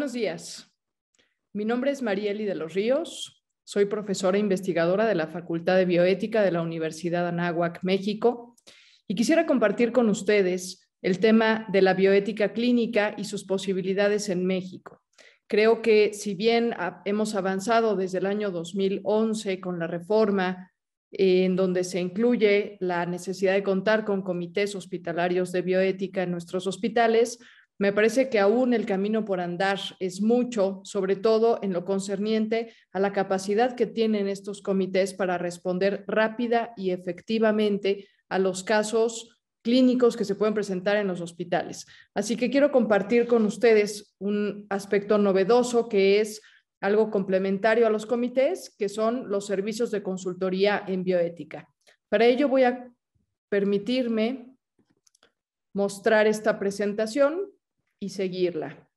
Buenos días. Mi nombre es Marieli de los Ríos. Soy profesora e investigadora de la Facultad de Bioética de la Universidad Anáhuac, México, y quisiera compartir con ustedes el tema de la bioética clínica y sus posibilidades en México. Creo que si bien hemos avanzado desde el año 2011 con la reforma en donde se incluye la necesidad de contar con comités hospitalarios de bioética en nuestros hospitales, me parece que aún el camino por andar es mucho, sobre todo en lo concerniente a la capacidad que tienen estos comités para responder rápida y efectivamente a los casos clínicos que se pueden presentar en los hospitales. Así que quiero compartir con ustedes un aspecto novedoso que es algo complementario a los comités, que son los servicios de consultoría en bioética. Para ello voy a permitirme mostrar esta presentación y seguirla.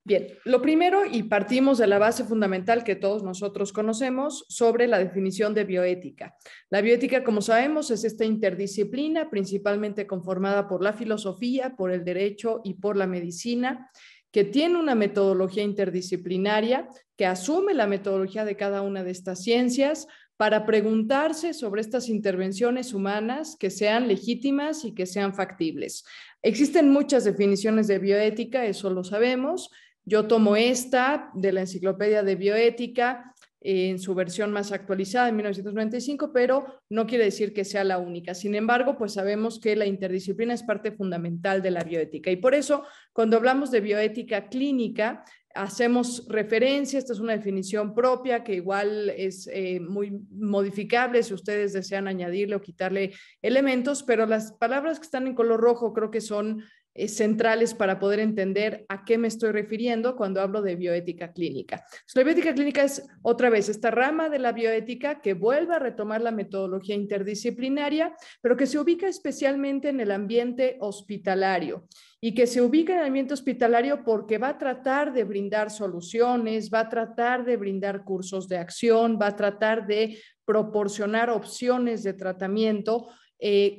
Bien, lo primero, y partimos de la base fundamental que todos nosotros conocemos sobre la definición de bioética. La bioética, como sabemos, es esta interdisciplina principalmente conformada por la filosofía, por el derecho y por la medicina, que tiene una metodología interdisciplinaria, que asume la metodología de cada una de estas ciencias para preguntarse sobre estas intervenciones humanas que sean legítimas y que sean factibles. Existen muchas definiciones de bioética, eso lo sabemos. Yo tomo esta de la Enciclopedia de Bioética en su versión más actualizada en 1995, pero no quiere decir que sea la única. Sin embargo, pues sabemos que la interdisciplina es parte fundamental de la bioética y por eso cuando hablamos de bioética clínica hacemos referencia, esta es una definición propia que igual es muy modificable si ustedes desean añadirle o quitarle elementos, pero las palabras que están en color rojo creo que son centrales para poder entender a qué me estoy refiriendo cuando hablo de bioética clínica. La bioética clínica es otra vez esta rama de la bioética que vuelve a retomar la metodología interdisciplinaria, pero que se ubica especialmente en el ambiente hospitalario y que se ubica en el ambiente hospitalario porque va a tratar de brindar soluciones, va a tratar de brindar cursos de acción, va a tratar de proporcionar opciones de tratamiento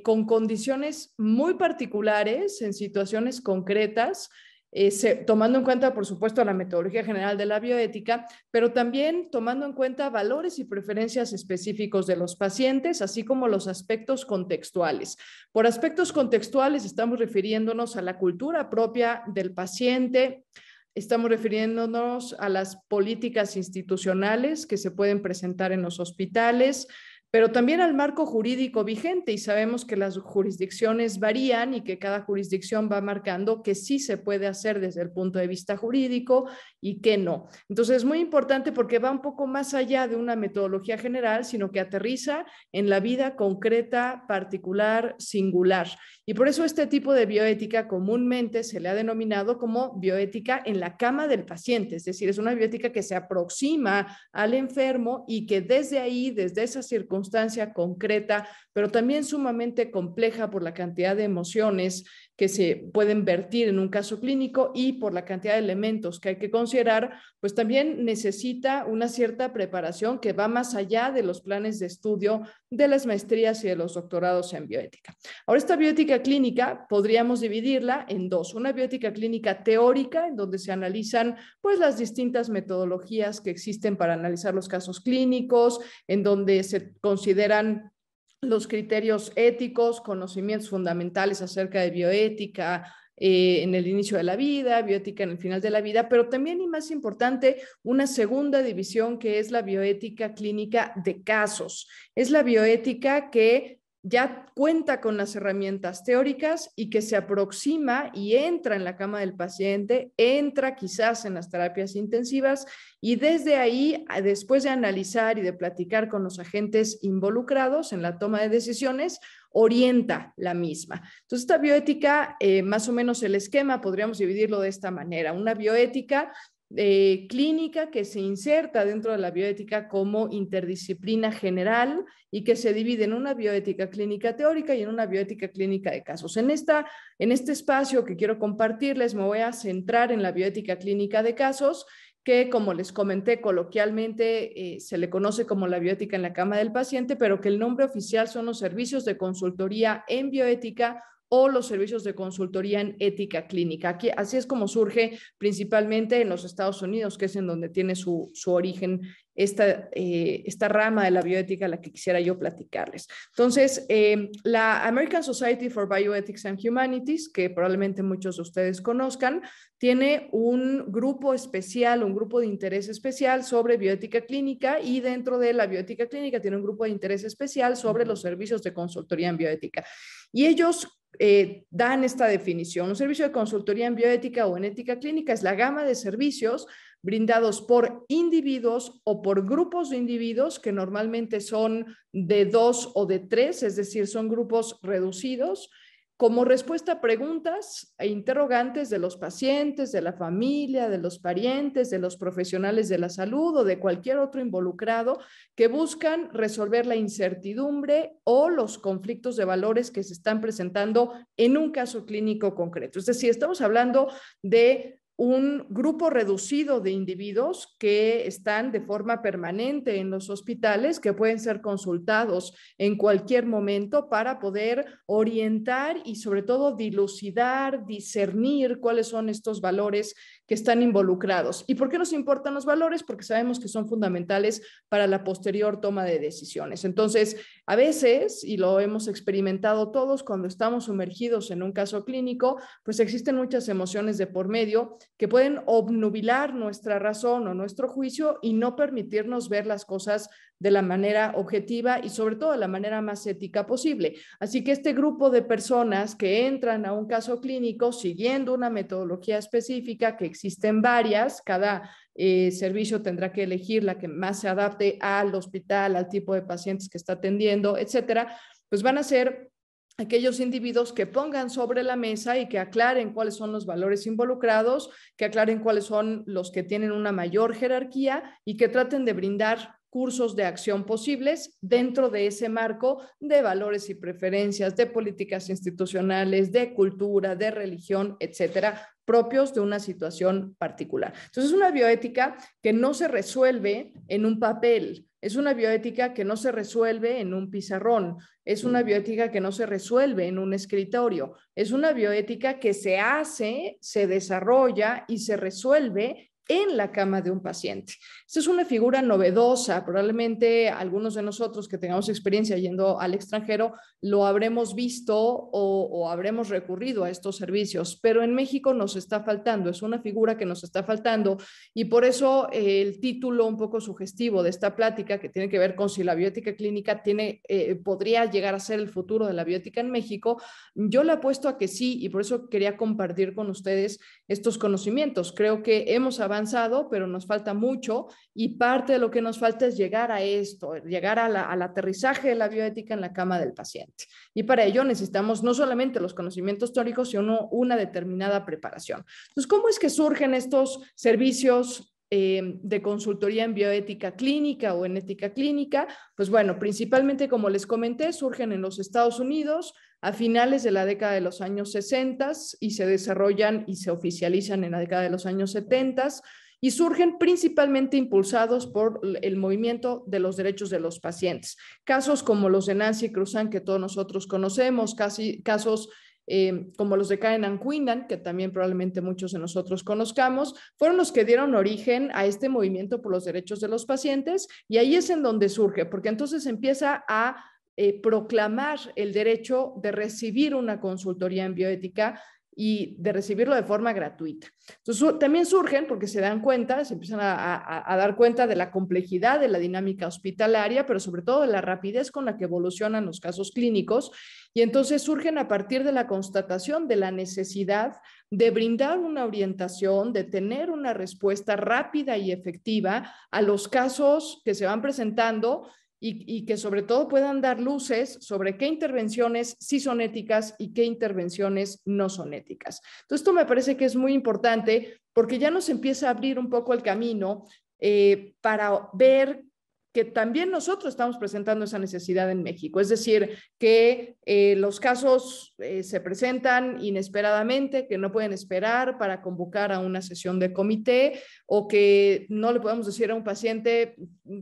con condiciones muy particulares, en situaciones concretas, tomando en cuenta, por supuesto, la metodología general de la bioética, pero también tomando en cuenta valores y preferencias específicos de los pacientes, así como los aspectos contextuales. Por aspectos contextuales estamos refiriéndonos a la cultura propia del paciente, estamos refiriéndonos a las políticas institucionales que se pueden presentar en los hospitales, pero también al marco jurídico vigente y sabemos que las jurisdicciones varían y que cada jurisdicción va marcando que sí se puede hacer desde el punto de vista jurídico y que no. Entonces es muy importante porque va un poco más allá de una metodología general, sino que aterriza en la vida concreta, particular, singular. Y por eso este tipo de bioética comúnmente se le ha denominado como bioética en la cama del paciente, es decir, es una bioética que se aproxima al enfermo y que desde ahí, desde esa circunstancia concreta, pero también sumamente compleja por la cantidad de emociones que se pueden vertir en un caso clínico y por la cantidad de elementos que hay que considerar, pues también necesita una cierta preparación que va más allá de los planes de estudio de las maestrías y de los doctorados en bioética. Ahora, esta bioética clínica podríamos dividirla en dos. Una bioética clínica teórica, en donde se analizan pues las distintas metodologías que existen para analizar los casos clínicos, en donde se consideran los criterios éticos, conocimientos fundamentales acerca de bioética en el inicio de la vida, bioética en el final de la vida, pero también y más importante, una segunda división que es la bioética clínica de casos. Es la bioética que ya cuenta con las herramientas teóricas y que se aproxima y entra en la cama del paciente, entra quizás en las terapias intensivas y desde ahí, después de analizar y de platicar con los agentes involucrados en la toma de decisiones, orienta la misma. Entonces, esta bioética, más o menos el esquema, podríamos dividirlo de esta manera. Una bioética clínica que se inserta dentro de la bioética como interdisciplina general y que se divide en una bioética clínica teórica y en una bioética clínica de casos. En este espacio que quiero compartirles me voy a centrar en la bioética clínica de casos, que como les comenté coloquialmente se le conoce como la bioética en la cama del paciente, pero que el nombre oficial son los servicios de consultoría en bioética o los servicios de consultoría en ética clínica. Aquí, así es como surge principalmente en los Estados Unidos, que es en donde tiene su origen esta rama de la bioética a la que quisiera yo platicarles. Entonces, la American Society for Bioethics and Humanities, que probablemente muchos de ustedes conozcan, tiene un grupo especial, un grupo de interés especial sobre bioética clínica, y dentro de la bioética clínica tiene un grupo de interés especial sobre los servicios de consultoría en bioética. Y ellos dan esta definición. Un servicio de consultoría en bioética o en ética clínica es la gama de servicios brindados por individuos o por grupos de individuos, que normalmente son de 2 o de 3, es decir, son grupos reducidos, como respuesta a preguntas e interrogantes de los pacientes, de la familia, de los parientes, de los profesionales de la salud o de cualquier otro involucrado, que buscan resolver la incertidumbre o los conflictos de valores que se están presentando en un caso clínico concreto. Es decir, estamos hablando de un grupo reducido de individuos que están de forma permanente en los hospitales, que pueden ser consultados en cualquier momento para poder orientar y sobre todo dilucidar, discernir cuáles son estos valores que están involucrados. ¿Y por qué nos importan los valores? Porque sabemos que son fundamentales para la posterior toma de decisiones. Entonces, a veces, y lo hemos experimentado todos cuando estamos sumergidos en un caso clínico, pues existen muchas emociones de por medio que pueden obnubilar nuestra razón o nuestro juicio y no permitirnos ver las cosas de la manera objetiva y sobre todo de la manera más ética posible. Así que este grupo de personas que entran a un caso clínico siguiendo una metodología específica, que existen varias, cada servicio tendrá que elegir la que más se adapte al hospital, al tipo de pacientes que está atendiendo, etcétera, pues van a ser aquellos individuos que pongan sobre la mesa y que aclaren cuáles son los valores involucrados, que aclaren cuáles son los que tienen una mayor jerarquía y que traten de brindar cursos de acción posibles dentro de ese marco de valores y preferencias, de políticas institucionales, de cultura, de religión, etcétera, propios de una situación particular. Entonces, es una bioética que no se resuelve en un papel, es una bioética que no se resuelve en un pizarrón, es una bioética que no se resuelve en un escritorio, es una bioética que se hace, se desarrolla y se resuelve en la cama de un paciente. Esta es una figura novedosa, probablemente algunos de nosotros que tengamos experiencia yendo al extranjero lo habremos visto o habremos recurrido a estos servicios, pero en México nos está faltando, es una figura que nos está faltando, y por eso el título un poco sugestivo de esta plática, que tiene que ver con si la bioética clínica podría llegar a ser el futuro de la bioética en México, yo le apuesto a que sí, y por eso quería compartir con ustedes estos conocimientos. Creo que hemos avanzado, pero nos falta mucho, y parte de lo que nos falta es llegar a esto, llegar al aterrizaje de la bioética en la cama del paciente. Y para ello necesitamos no solamente los conocimientos teóricos, sino una determinada preparación. Entonces, ¿cómo es que surgen estos servicios de consultoría en bioética clínica o en ética clínica? Pues bueno, principalmente, como les comenté, surgen en los Estados Unidos a finales de la década de los años 60 y se desarrollan y se oficializan en la década de los años 70, y surgen principalmente impulsados por el movimiento de los derechos de los pacientes. Casos como los de Nancy Cruzan, que todos nosotros conocemos, casos como los de Karen Quinlan, que también probablemente muchos de nosotros conozcamos, fueron los que dieron origen a este movimiento por los derechos de los pacientes, y ahí es en donde surge, porque entonces empieza a proclamar el derecho de recibir una consultoría en bioética y de recibirlo de forma gratuita. Entonces, también surgen porque se dan cuenta, se empiezan a dar cuenta de la complejidad de la dinámica hospitalaria, pero sobre todo de la rapidez con la que evolucionan los casos clínicos, y entonces surgen a partir de la constatación de la necesidad de brindar una orientación, de tener una respuesta rápida y efectiva a los casos que se van presentando, y que sobre todo puedan dar luces sobre qué intervenciones sí son éticas y qué intervenciones no son éticas. Entonces, esto me parece que es muy importante porque ya nos empieza a abrir un poco el camino para ver que también nosotros estamos presentando esa necesidad en México. Es decir, que los casos se presentan inesperadamente, que no pueden esperar para convocar a una sesión de comité, o que no le podemos decir a un paciente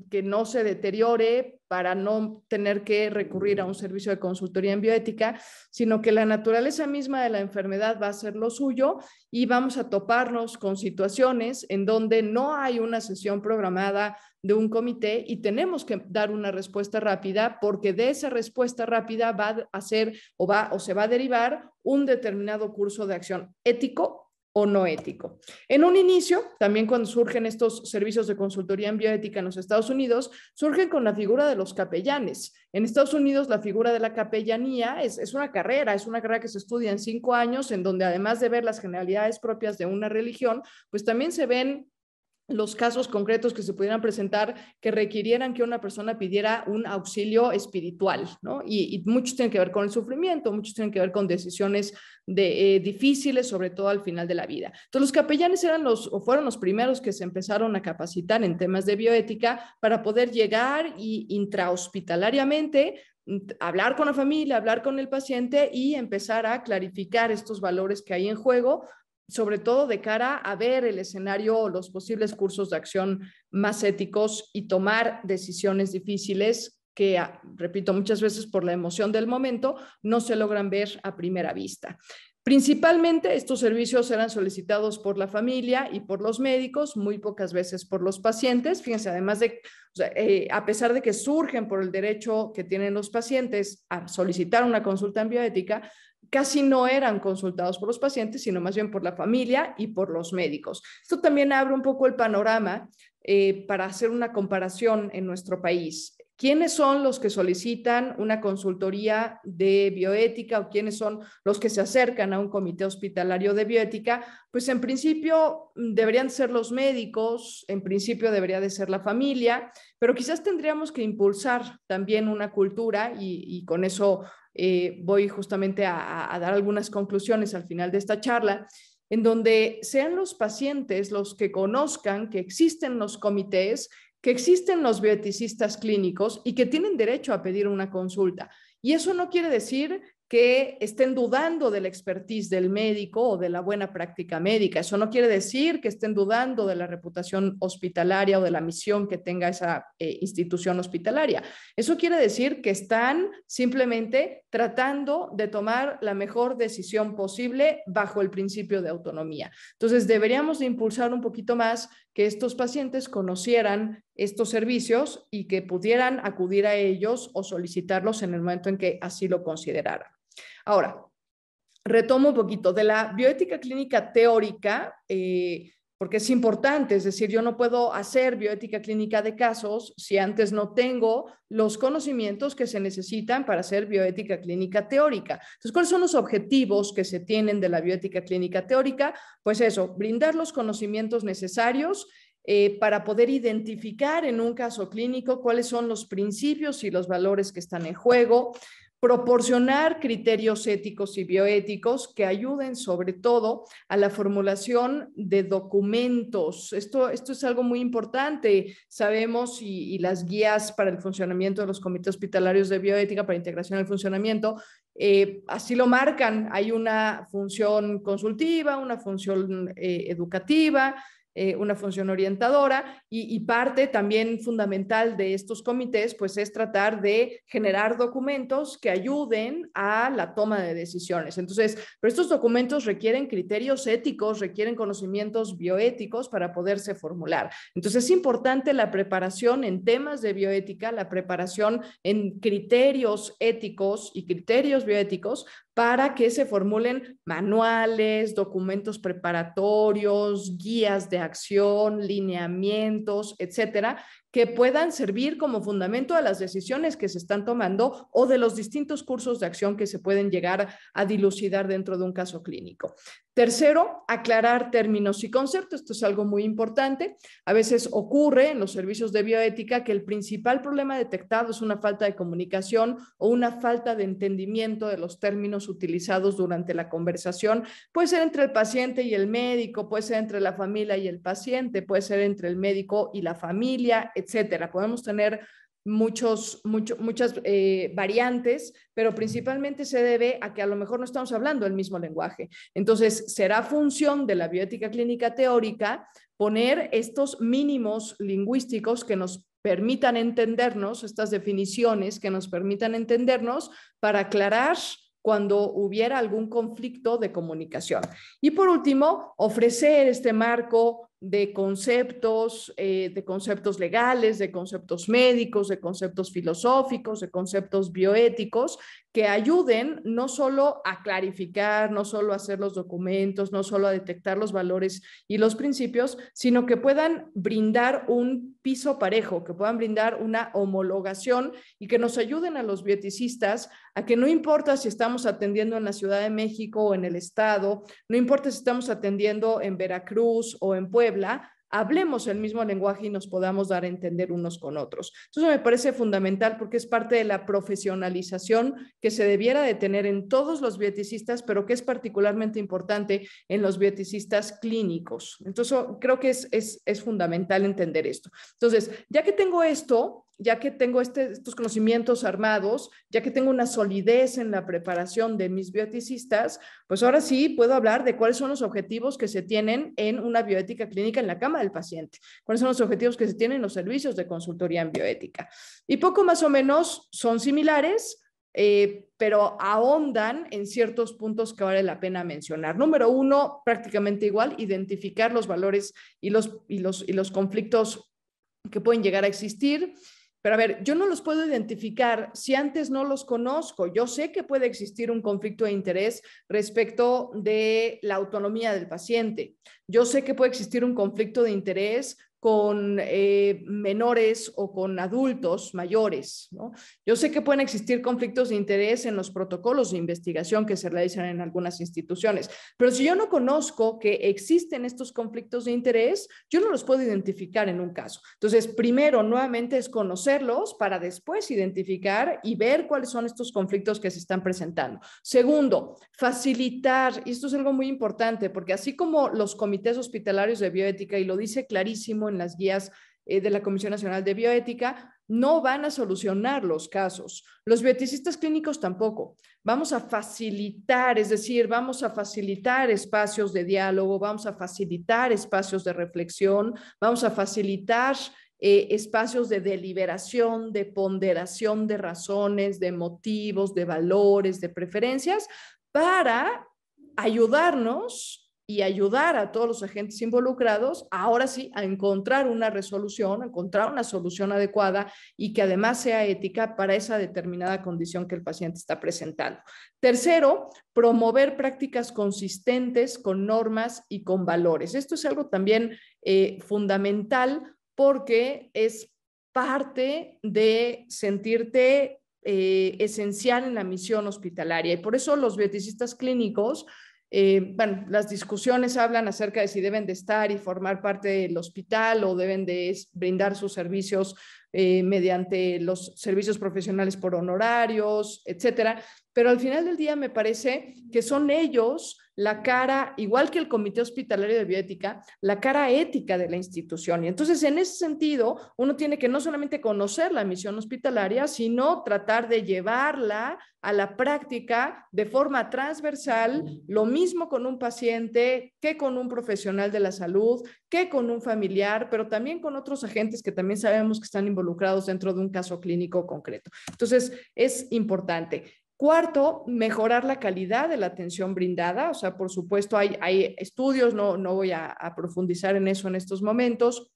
que no se deteriore para no tener que recurrir a un servicio de consultoría en bioética, sino que la naturaleza misma de la enfermedad va a ser lo suyo y vamos a toparnos con situaciones en donde no hay una sesión programada de un comité y tenemos que dar una respuesta rápida, porque de esa respuesta rápida va a ser o se va a derivar un determinado curso de acción ético o no ético. En un inicio, también cuando surgen estos servicios de consultoría en bioética en los Estados Unidos, surgen con la figura de los capellanes. En Estados Unidos, la figura de la capellanía es una carrera que se estudia en 5 años, en donde además de ver las generalidades propias de una religión, pues también se ven los casos concretos que se pudieran presentar que requirieran que una persona pidiera un auxilio espiritual, ¿no? Y muchos tienen que ver con el sufrimiento, muchos tienen que ver con decisiones difíciles, sobre todo al final de la vida. Entonces, los capellanes fueron los primeros que se empezaron a capacitar en temas de bioética para poder llegar y intrahospitalariamente hablar con la familia, hablar con el paciente y empezar a clarificar estos valores que hay en juego, sobre todo de cara a ver el escenario o los posibles cursos de acción más éticos y tomar decisiones difíciles que, repito, muchas veces por la emoción del momento no se logran ver a primera vista. Principalmente estos servicios eran solicitados por la familia y por los médicos, muy pocas veces por los pacientes. Fíjense, además de, a pesar de que surgen por el derecho que tienen los pacientes a solicitar una consulta en bioética, casi no eran consultados por los pacientes, sino más bien por la familia y por los médicos. Esto también abre un poco el panorama para hacer una comparación en nuestro país. ¿Quiénes son los que solicitan una consultoría de bioética o quiénes son los que se acercan a un comité hospitalario de bioética? Pues en principio deberían ser los médicos, en principio debería de ser la familia, pero quizás tendríamos que impulsar también una cultura y con eso voy justamente a dar algunas conclusiones al final de esta charla, en donde sean los pacientes los que conozcan que existen los comités, que existen los bioeticistas clínicos y que tienen derecho a pedir una consulta. Y eso no quiere decir que estén dudando de la expertise del médico o de la buena práctica médica. Eso no quiere decir que estén dudando de la reputación hospitalaria o de la misión que tenga esa institución hospitalaria. Eso quiere decir que están simplemente tratando de tomar la mejor decisión posible bajo el principio de autonomía. Entonces, deberíamos de impulsar un poquito más que estos pacientes conocieran estos servicios y que pudieran acudir a ellos o solicitarlos en el momento en que así lo consideraran. Ahora, retomo un poquito de la bioética clínica teórica, porque es importante, es decir, yo no puedo hacer bioética clínica de casos si antes no tengo los conocimientos que se necesitan para hacer bioética clínica teórica. Entonces, ¿cuáles son los objetivos que se tienen de la bioética clínica teórica? Pues eso, brindar los conocimientos necesarios para poder identificar en un caso clínico cuáles son los principios y los valores que están en juego, proporcionar criterios éticos y bioéticos que ayuden sobre todo a la formulación de documentos. Esto es algo muy importante. Sabemos y las guías para el funcionamiento de los comités hospitalarios de bioética para integración al funcionamiento así lo marcan. Hay una función consultiva, una función educativa, una función orientadora y parte también fundamental de estos comités pues es tratar de generar documentos que ayuden a la toma de decisiones. Entonces, pero estos documentos requieren criterios éticos, requieren conocimientos bioéticos para poderse formular. Entonces, es importante la preparación en temas de bioética, la preparación en criterios éticos y criterios bioéticos para que se formulen manuales, documentos preparatorios, guías de acción, lineamientos, etcétera, que puedan servir como fundamento de las decisiones que se están tomando o de los distintos cursos de acción que se pueden llegar a dilucidar dentro de un caso clínico. Tercero, aclarar términos y conceptos. Esto es algo muy importante. A veces ocurre en los servicios de bioética que el principal problema detectado es una falta de comunicación o una falta de entendimiento de los términos utilizados durante la conversación. Puede ser entre el paciente y el médico, puede ser entre la familia y el paciente, puede ser entre el médico y la familia, etcétera. Podemos tener muchas variantes, pero principalmente se debe a que a lo mejor no estamos hablando el mismo lenguaje. Entonces, será función de la bioética clínica teórica poner estos mínimos lingüísticos que nos permitan entendernos, estas definiciones que nos permitan entendernos para aclarar cuando hubiera algún conflicto de comunicación. Y por último, ofrecer este marco de conceptos legales, de conceptos médicos, de conceptos filosóficos, de conceptos bioéticos, que ayuden no solo a clarificar, no solo a hacer los documentos, no solo a detectar los valores y los principios, sino que puedan brindar un piso parejo, que puedan brindar una homologación y que nos ayuden a los bioeticistas a que no importa si estamos atendiendo en la Ciudad de México o en el Estado, no importa si estamos atendiendo en Veracruz o en Puebla, hablemos el mismo lenguaje y nos podamos dar a entender unos con otros. Eso me parece fundamental porque es parte de la profesionalización que se debiera de tener en todos los bioeticistas, pero que es particularmente importante en los bioeticistas clínicos. Entonces, creo que es fundamental entender esto. Entonces, ya que tengo esto, ya que tengo estos conocimientos armados, ya que tengo una solidez en la preparación de mis bioeticistas, pues ahora sí puedo hablar de cuáles son los objetivos que se tienen en una bioética clínica en la cama del paciente, cuáles son los objetivos que se tienen en los servicios de consultoría en bioética. Y poco más o menos son similares, pero ahondan en ciertos puntos que vale la pena mencionar. Número uno, prácticamente igual, identificar los valores y los conflictos que pueden llegar a existir. Pero a ver, yo no los puedo identificar si antes no los conozco. Yo sé que puede existir un conflicto de interés respecto de la autonomía del paciente. Yo sé que puede existir un conflicto de interés con menores o con adultos mayores, ¿no? Yo sé que pueden existir conflictos de interés en los protocolos de investigación que se realizan en algunas instituciones, pero si yo no conozco que existen estos conflictos de interés, yo no los puedo identificar en un caso. Entonces, primero, nuevamente, es conocerlos para después identificar y ver cuáles son estos conflictos que se están presentando. Segundo, facilitar, y esto es algo muy importante, porque así como los comités hospitalarios de bioética, y lo dice clarísimo en las guías de la Comisión Nacional de Bioética, no van a solucionar los casos. Los bioeticistas clínicos tampoco. Vamos a facilitar, es decir, vamos a facilitar espacios de diálogo, vamos a facilitar espacios de reflexión, vamos a facilitar espacios de deliberación, de ponderación de razones, de motivos, de valores, de preferencias, para ayudarnos y ayudar a todos los agentes involucrados, ahora sí, a encontrar una resolución, a encontrar una solución adecuada y que además sea ética para esa determinada condición que el paciente está presentando. Tercero, promover prácticas consistentes con normas y con valores. Esto es algo también fundamental porque es parte de sentirte esencial en la misión hospitalaria y por eso los bioeticistas clínicos bueno, las discusiones hablan acerca de si deben de estar y formar parte del hospital o deben de brindar sus servicios mediante los servicios profesionales por honorarios, etcétera. Pero al final del día me parece que son ellos la cara, igual que el Comité Hospitalario de Bioética, la cara ética de la institución. Y entonces, en ese sentido, uno tiene que no solamente conocer la misión hospitalaria, sino tratar de llevarla a la práctica de forma transversal, lo mismo con un paciente que con un profesional de la salud, que con un familiar, pero también con otros agentes que también sabemos que están involucrados dentro de un caso clínico concreto. Entonces, es importante. Cuarto, mejorar la calidad de la atención brindada. O sea, por supuesto, hay estudios, no voy a profundizar en eso en estos momentos,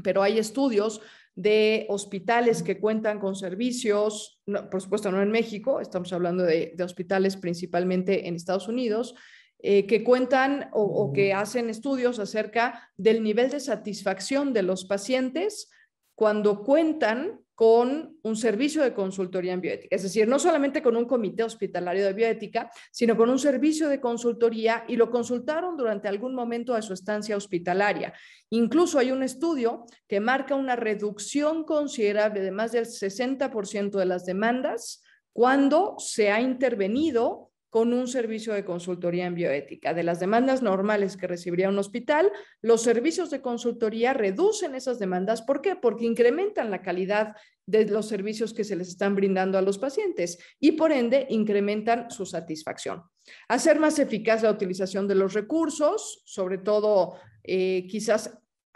pero hay estudios de hospitales que cuentan con servicios, no, por supuesto no en México, estamos hablando de hospitales principalmente en Estados Unidos, que cuentan o que hacen estudios acerca del nivel de satisfacción de los pacientes cuando cuentan con un servicio de consultoría en bioética, es decir, no solamente con un comité hospitalario de bioética, sino con un servicio de consultoría y lo consultaron durante algún momento de su estancia hospitalaria. Incluso hay un estudio que marca una reducción considerable de más del 60% de las demandas cuando se ha intervenido con un servicio de consultoría en bioética. De las demandas normales que recibiría un hospital, los servicios de consultoría reducen esas demandas. ¿Por qué? Porque incrementan la calidad de los servicios que se les están brindando a los pacientes y por ende incrementan su satisfacción. Hacer más eficaz la utilización de los recursos, sobre todo quizás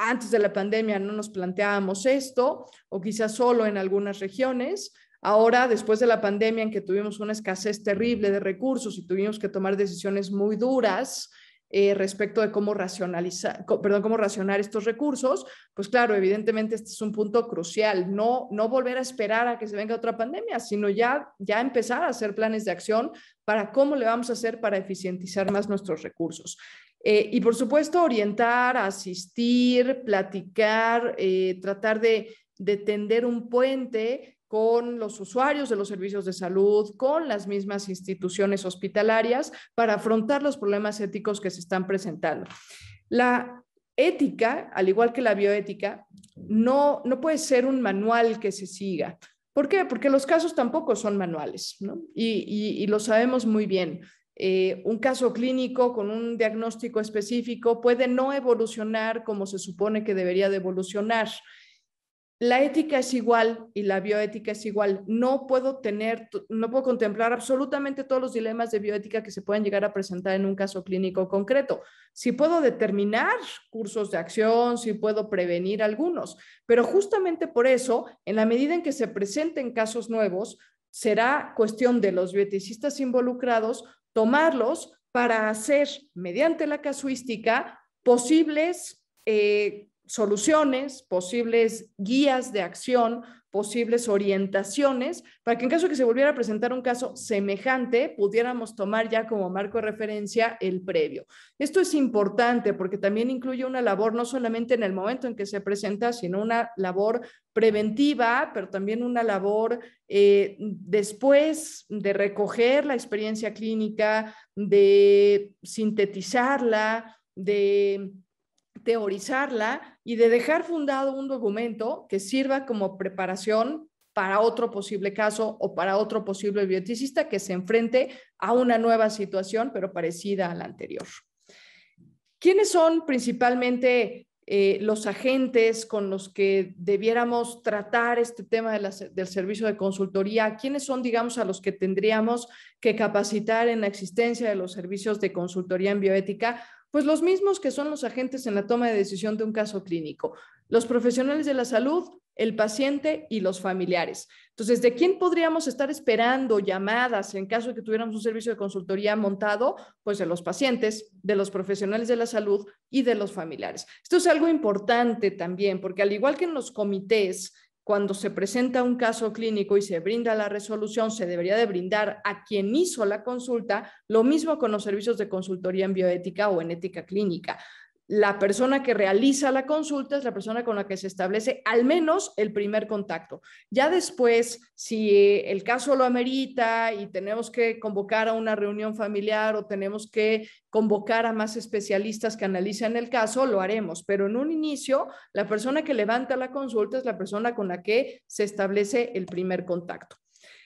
antes de la pandemia no nos planteábamos esto, o quizás solo en algunas regiones. Ahora, después de la pandemia en que tuvimos una escasez terrible de recursos y tuvimos que tomar decisiones muy duras respecto de cómo cómo racionar estos recursos, pues claro, evidentemente este es un punto crucial, no volver a esperar a que se venga otra pandemia, sino ya empezar a hacer planes de acción para cómo le vamos a hacer para eficientizar más nuestros recursos. Y por supuesto, orientar, asistir, platicar, tratar de tender un puente con los usuarios de los servicios de salud, con las mismas instituciones hospitalarias, para afrontar los problemas éticos que se están presentando. La ética, al igual que la bioética, no puede ser un manual que se siga. ¿Por qué? Porque los casos tampoco son manuales, ¿no? Y lo sabemos muy bien. Un caso clínico con un diagnóstico específico puede no evolucionar como se supone que debería de evolucionar. La ética es igual y la bioética es igual. No puedo contemplar absolutamente todos los dilemas de bioética que se pueden llegar a presentar en un caso clínico concreto. Sí puedo determinar cursos de acción, sí puedo prevenir algunos, pero justamente por eso, en la medida en que se presenten casos nuevos, será cuestión de los bioeticistas involucrados tomarlos para hacer, mediante la casuística, posibles soluciones, posibles guías de acción, posibles orientaciones, para que en caso de que se volviera a presentar un caso semejante, pudiéramos tomar ya como marco de referencia el previo. Esto es importante porque también incluye una labor no solamente en el momento en que se presenta, sino una labor preventiva, pero también una labor después de recoger la experiencia clínica, de sintetizarla, de teorizarla y de dejar fundado un documento que sirva como preparación para otro posible caso o para otro posible bioeticista que se enfrente a una nueva situación, pero parecida a la anterior. ¿Quiénes son principalmente los agentes con los que debiéramos tratar este tema del servicio de consultoría? ¿Quiénes son, digamos, a los que tendríamos que capacitar en la existencia de los servicios de consultoría en bioética? Pues los mismos que son los agentes en la toma de decisión de un caso clínico, los profesionales de la salud, el paciente y los familiares. Entonces, ¿de quién podríamos estar esperando llamadas en caso de que tuviéramos un servicio de consultoría montado? Pues de los pacientes, de los profesionales de la salud y de los familiares. Esto es algo importante también, porque al igual que en los comités, cuando se presenta un caso clínico y se brinda la resolución, se debería de brindar a quien hizo la consulta, lo mismo con los servicios de consultoría en bioética o en ética clínica. La persona que realiza la consulta es la persona con la que se establece al menos el primer contacto. Ya después, si el caso lo amerita y tenemos que convocar a una reunión familiar o tenemos que convocar a más especialistas que analicen el caso, lo haremos. Pero en un inicio, la persona que levanta la consulta es la persona con la que se establece el primer contacto.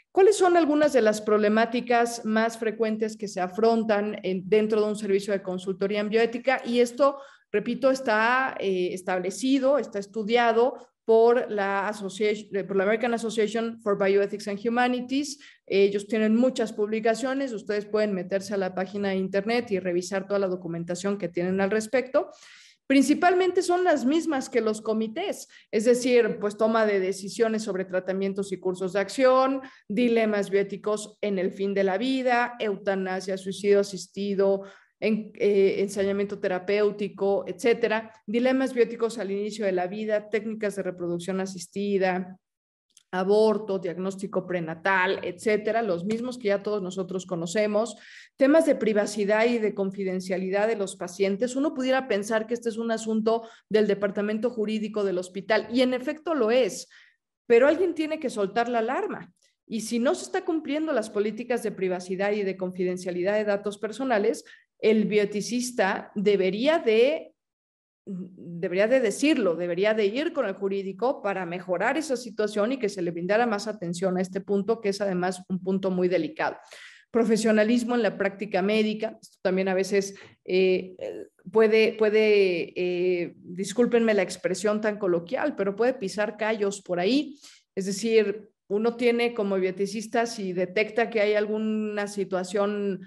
¿Cuáles son algunas de las problemáticas más frecuentes que se afrontan dentro de un servicio de consultoría en bioética? Y esto, repito, está establecido, está estudiado por la American Association for Bioethics and Humanities. Ellos tienen muchas publicaciones, ustedes pueden meterse a la página de internet y revisar toda la documentación que tienen al respecto. Principalmente son las mismas que los comités, es decir, pues toma de decisiones sobre tratamientos y cursos de acción, dilemas bioéticos en el fin de la vida, eutanasia, suicidio asistido, ensañamiento terapéutico, etcétera, dilemas bioéticos al inicio de la vida, técnicas de reproducción asistida, aborto, diagnóstico prenatal, etcétera, los mismos que ya todos nosotros conocemos, temas de privacidad y de confidencialidad de los pacientes. Uno pudiera pensar que este es un asunto del departamento jurídico del hospital, y en efecto lo es, pero alguien tiene que soltar la alarma. Y si no se está cumpliendo las políticas de privacidad y de confidencialidad de datos personales, el bioeticista debería de decirlo, debería de ir con el jurídico para mejorar esa situación y que se le brindara más atención a este punto, que es además un punto muy delicado. Profesionalismo en la práctica médica, esto también a veces discúlpenme la expresión tan coloquial, pero puede pisar callos por ahí. Es decir, uno tiene como bioeticista, si detecta que hay alguna situación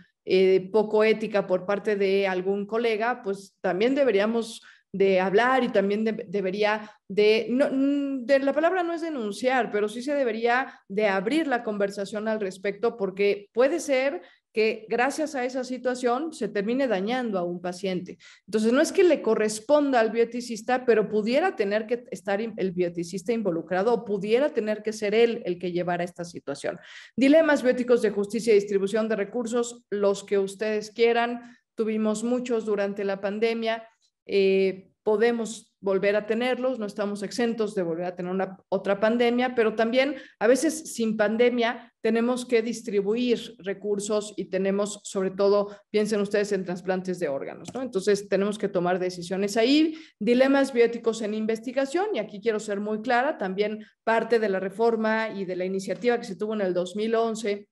poco ética por parte de algún colega, pues también deberíamos de hablar y también debería la palabra no es denunciar, pero sí se debería de abrir la conversación al respecto, porque puede ser que gracias a esa situación se termine dañando a un paciente. Entonces, no es que le corresponda al bioeticista, pero pudiera tener que estar el bioeticista involucrado o pudiera tener que ser él el que llevara esta situación. Dilemas bioéticos de justicia y distribución de recursos, los que ustedes quieran. Tuvimos muchos durante la pandemia. Podemos volver a tenerlos, no estamos exentos de volver a tener otra pandemia, pero también a veces sin pandemia tenemos que distribuir recursos y tenemos, sobre todo, piensen ustedes en trasplantes de órganos, ¿no? Entonces tenemos que tomar decisiones ahí. Dilemas bioéticos en investigación, y aquí quiero ser muy clara, también parte de la reforma y de la iniciativa que se tuvo en el 2011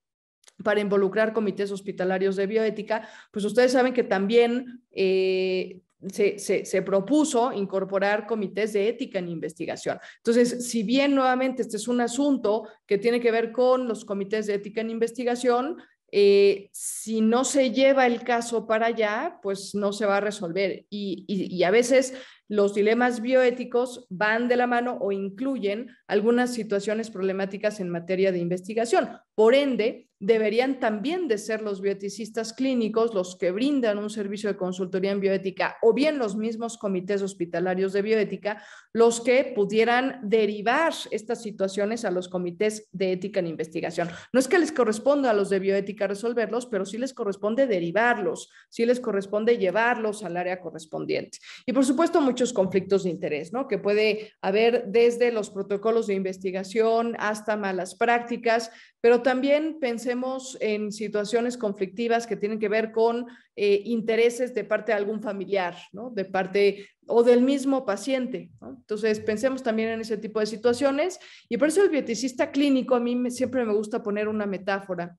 para involucrar comités hospitalarios de bioética, pues ustedes saben que también se propuso incorporar comités de ética en investigación. Entonces, si bien nuevamente este es un asunto que tiene que ver con los comités de ética en investigación, si no se lleva el caso para allá, pues no se va a resolver. Y a veces los dilemas bioéticos van de la mano o incluyen algunas situaciones problemáticas en materia de investigación. Por ende, deberían también de ser los bioeticistas clínicos los que brindan un servicio de consultoría en bioética, o bien los mismos comités hospitalarios de bioética, los que pudieran derivar estas situaciones a los comités de ética en investigación. No es que les corresponda a los de bioética resolverlos, pero sí les corresponde derivarlos, sí les corresponde llevarlos al área correspondiente. Y por supuesto, muchos conflictos de interés, ¿no? Que puede haber desde los protocolos de investigación hasta malas prácticas, pero también pensemos en situaciones conflictivas que tienen que ver con intereses de parte de algún familiar, ¿no? De parte o del mismo paciente, ¿no? Entonces, pensemos también en ese tipo de situaciones, y por eso el bioeticista clínico, a mí siempre me gusta poner una metáfora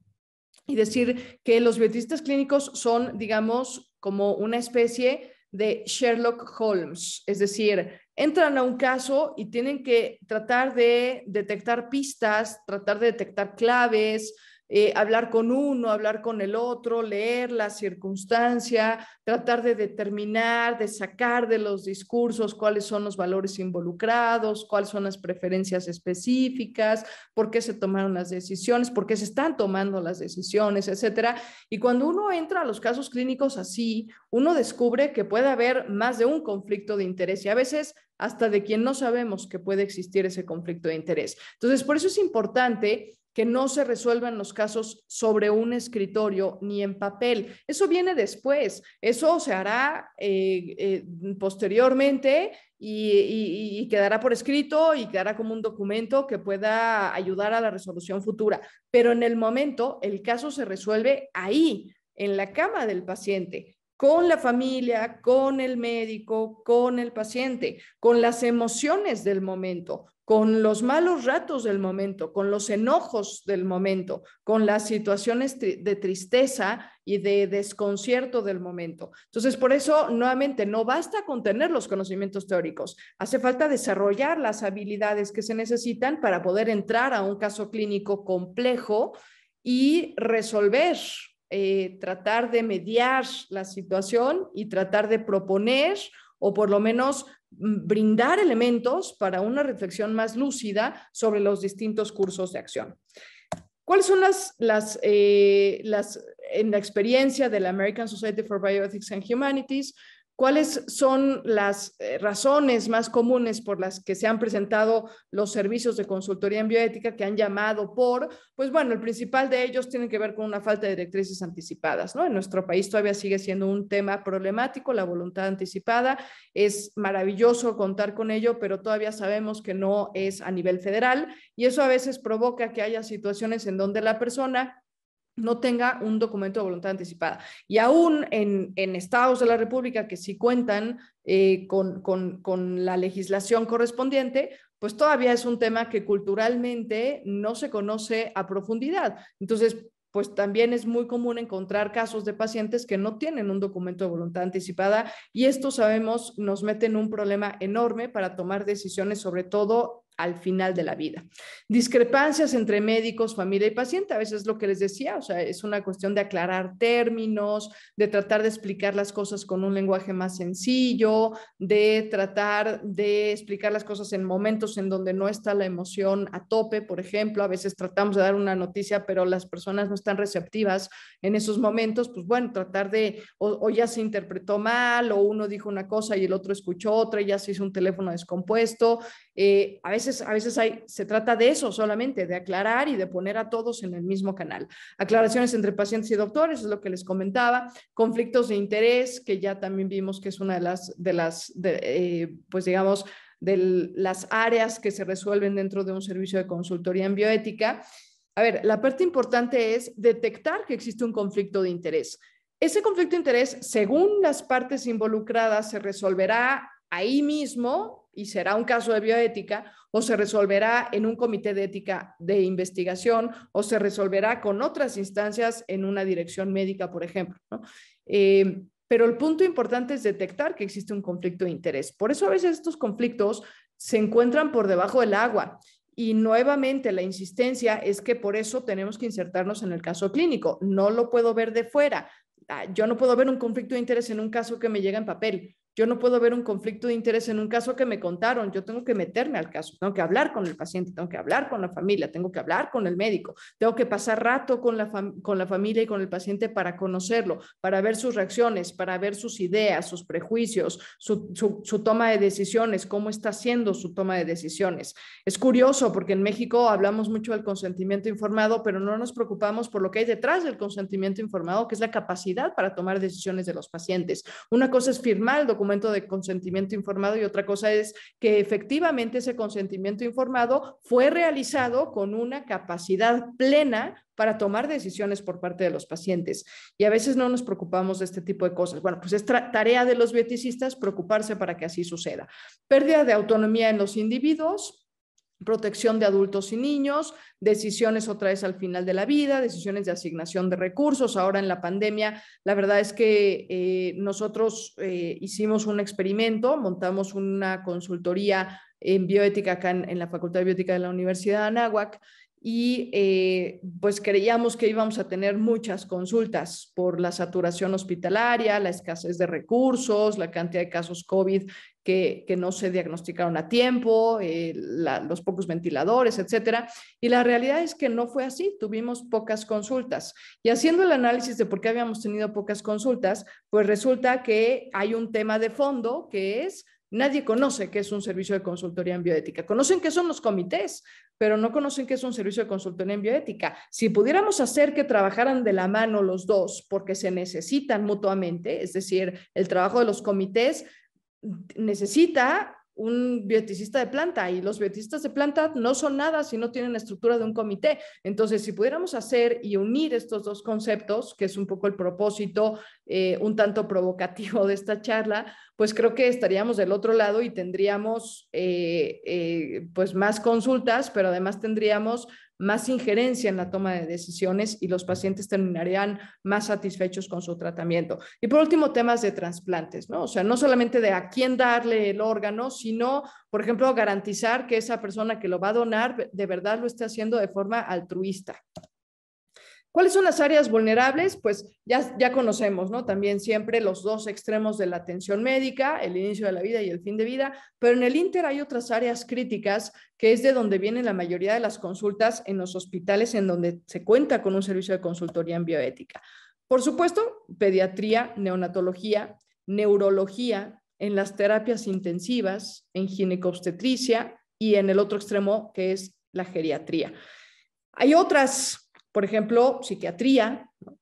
y decir que los bioeticistas clínicos son, digamos, como una especie de Sherlock Holmes, es decir, entran a un caso y tienen que tratar de detectar pistas, tratar de detectar claves, hablar con uno, hablar con el otro, leer la circunstancia, tratar de determinar, de sacar de los discursos cuáles son los valores involucrados, cuáles son las preferencias específicas, por qué se tomaron las decisiones, por qué se están tomando las decisiones, etcétera. Y cuando uno entra a los casos clínicos así, uno descubre que puede haber más de un conflicto de interés, y a veces hasta de quien no sabemos que puede existir ese conflicto de interés. Entonces, por eso es importante que no se resuelvan los casos sobre un escritorio ni en papel. Eso viene después, eso se hará posteriormente y quedará por escrito y quedará como un documento que pueda ayudar a la resolución futura. Pero en el momento, el caso se resuelve ahí, en la cama del paciente, con la familia, con el médico, con el paciente, con las emociones del momento, con los malos ratos del momento, con los enojos del momento, con las situaciones de tristeza y de desconcierto del momento. Entonces, por eso, nuevamente, no basta con tener los conocimientos teóricos, hace falta desarrollar las habilidades que se necesitan para poder entrar a un caso clínico complejo y resolver, tratar de mediar la situación y tratar de proponer, o por lo menos brindar elementos para una reflexión más lúcida sobre los distintos cursos de acción. ¿Cuáles son en la experiencia de la American Society for Bioethics and Humanities, cuáles son las razones más comunes por las que se han presentado los servicios de consultoría en bioética que han llamado por? Pues bueno, el principal de ellos tiene que ver con una falta de directrices anticipadas, ¿no? En nuestro país todavía sigue siendo un tema problemático, la voluntad anticipada. Es maravilloso contar con ello, pero todavía sabemos que no es a nivel federal, y eso a veces provoca que haya situaciones en donde la persona no tenga un documento de voluntad anticipada. Y aún en estados de la República que sí cuentan con la legislación correspondiente, pues todavía es un tema que culturalmente no se conoce a profundidad. Entonces, pues también es muy común encontrar casos de pacientes que no tienen un documento de voluntad anticipada, y esto, sabemos, nos mete en un problema enorme para tomar decisiones, sobre todo al final de la vida. Discrepancias entre médicos, familia y paciente, a veces es lo que les decía, o sea, es una cuestión de aclarar términos, de tratar de explicar las cosas con un lenguaje más sencillo, de tratar de explicar las cosas en momentos en donde no está la emoción a tope, por ejemplo, a veces tratamos de dar una noticia, pero las personas no están receptivas en esos momentos, pues bueno, tratar de, o ya se interpretó mal, o uno dijo una cosa y el otro escuchó otra, y ya se hizo un teléfono descompuesto. A veces se trata de eso solamente, de aclarar y de poner a todos en el mismo canal. Aclaraciones entre pacientes y doctores, es lo que les comentaba. Conflictos de interés, que ya también vimos que es una pues digamos, de las áreas que se resuelven dentro de un servicio de consultoría en bioética. A ver, la parte importante es detectar que existe un conflicto de interés. Ese conflicto de interés, según las partes involucradas, se resolverá ahí mismo y será un caso de bioética, o se resolverá en un comité de ética de investigación, o se resolverá con otras instancias en una dirección médica, por ejemplo, ¿no? Pero el punto importante es detectar que existe un conflicto de interés. Por eso a veces estos conflictos se encuentran por debajo del agua. Y nuevamente la insistencia es que por eso tenemos que insertarnos en el caso clínico. No lo puedo ver de fuera. Yo no puedo ver un conflicto de interés en un caso que me llega en papel. Yo no puedo ver un conflicto de interés en un caso que me contaron. Yo tengo que meterme al caso, tengo que hablar con el paciente, tengo que hablar con la familia, tengo que hablar con el médico, tengo que pasar rato con la familia y con el paciente para conocerlo, para ver sus reacciones, para ver sus ideas, sus prejuicios, su toma de decisiones, cómo está haciendo su toma de decisiones. Es curioso porque en México hablamos mucho del consentimiento informado, pero no nos preocupamos por lo que hay detrás del consentimiento informado, que es la capacidad para tomar decisiones de los pacientes. Una cosa es firmar el documento de consentimiento informado y otra cosa es que efectivamente ese consentimiento informado fue realizado con una capacidad plena para tomar decisiones por parte de los pacientes. Y a veces no nos preocupamos de este tipo de cosas. Bueno, pues es tarea de los bioeticistas preocuparse para que así suceda. Pérdida de autonomía en los individuos, protección de adultos y niños, decisiones otra vez al final de la vida, decisiones de asignación de recursos. Ahora en la pandemia, la verdad es que nosotros hicimos un experimento, montamos una consultoría en bioética acá en la Facultad de Bioética de la Universidad de Anáhuac, y pues creíamos que íbamos a tener muchas consultas por la saturación hospitalaria, la escasez de recursos, la cantidad de casos COVID que no se diagnosticaron a tiempo, los pocos ventiladores, etcétera. Y la realidad es que no fue así, tuvimos pocas consultas. Y haciendo el análisis de por qué habíamos tenido pocas consultas, pues resulta que hay un tema de fondo que es: nadie conoce qué es un servicio de consultoría en bioética. Conocen qué son los comités, pero no conocen qué es un servicio de consultoría en bioética. Si pudiéramos hacer que trabajaran de la mano los dos, porque se necesitan mutuamente, es decir, el trabajo de los comités necesita un bioeticista de planta, y los bioeticistas de planta no son nada si no tienen la estructura de un comité. Entonces, si pudiéramos hacer y unir estos dos conceptos, que es un poco el propósito un tanto provocativo de esta charla, pues creo que estaríamos del otro lado y tendríamos pues más consultas, pero además tendríamos más injerencia en la toma de decisiones y los pacientes terminarían más satisfechos con su tratamiento. Y por último, temas de trasplantes, ¿no? O sea, no solamente de a quién darle el órgano, sino, por ejemplo, garantizar que esa persona que lo va a donar de verdad lo esté haciendo de forma altruista. ¿Cuáles son las áreas vulnerables? Pues ya conocemos, ¿no? También siempre los dos extremos de la atención médica, el inicio de la vida y el fin de vida, pero en el ínter hay otras áreas críticas, que es de donde vienen la mayoría de las consultas en los hospitales en donde se cuenta con un servicio de consultoría en bioética. Por supuesto, pediatría, neonatología, neurología, en las terapias intensivas, en ginecobstetricia y en el otro extremo, que es la geriatría. Hay otras, por ejemplo, psiquiatría, ¿no?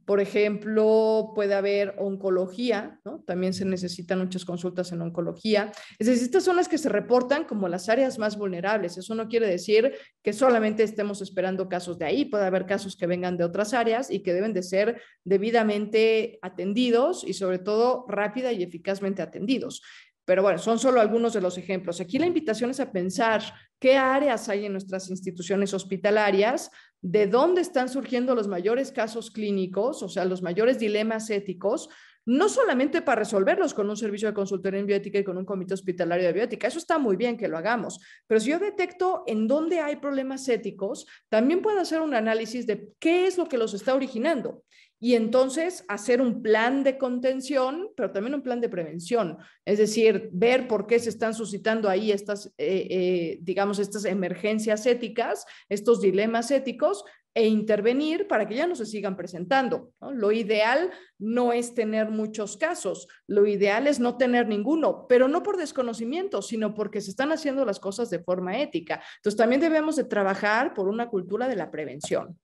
Por ejemplo, puede haber oncología, ¿no? También se necesitan muchas consultas en oncología. Es decir, estas son las que se reportan como las áreas más vulnerables. Eso no quiere decir que solamente estemos esperando casos de ahí. Puede haber casos que vengan de otras áreas y que deben de ser debidamente atendidos y sobre todo rápida y eficazmente atendidos. Pero bueno, son solo algunos de los ejemplos. Aquí la invitación es a pensar qué áreas hay en nuestras instituciones hospitalarias, de dónde están surgiendo los mayores casos clínicos, o sea, los mayores dilemas éticos, no solamente para resolverlos con un servicio de consultoría en bioética y con un comité hospitalario de bioética, eso está muy bien que lo hagamos, pero si yo detecto en dónde hay problemas éticos, también puedo hacer un análisis de qué es lo que los está originando. Y entonces hacer un plan de contención, pero también un plan de prevención. Es decir, ver por qué se están suscitando ahí estas, digamos, estas emergencias éticas, estos dilemas éticos, e intervenir para que ya no se sigan presentando, ¿no? Lo ideal no es tener muchos casos, lo ideal es no tener ninguno, pero no por desconocimiento, sino porque se están haciendo las cosas de forma ética. Entonces también debemos de trabajar por una cultura de la prevención.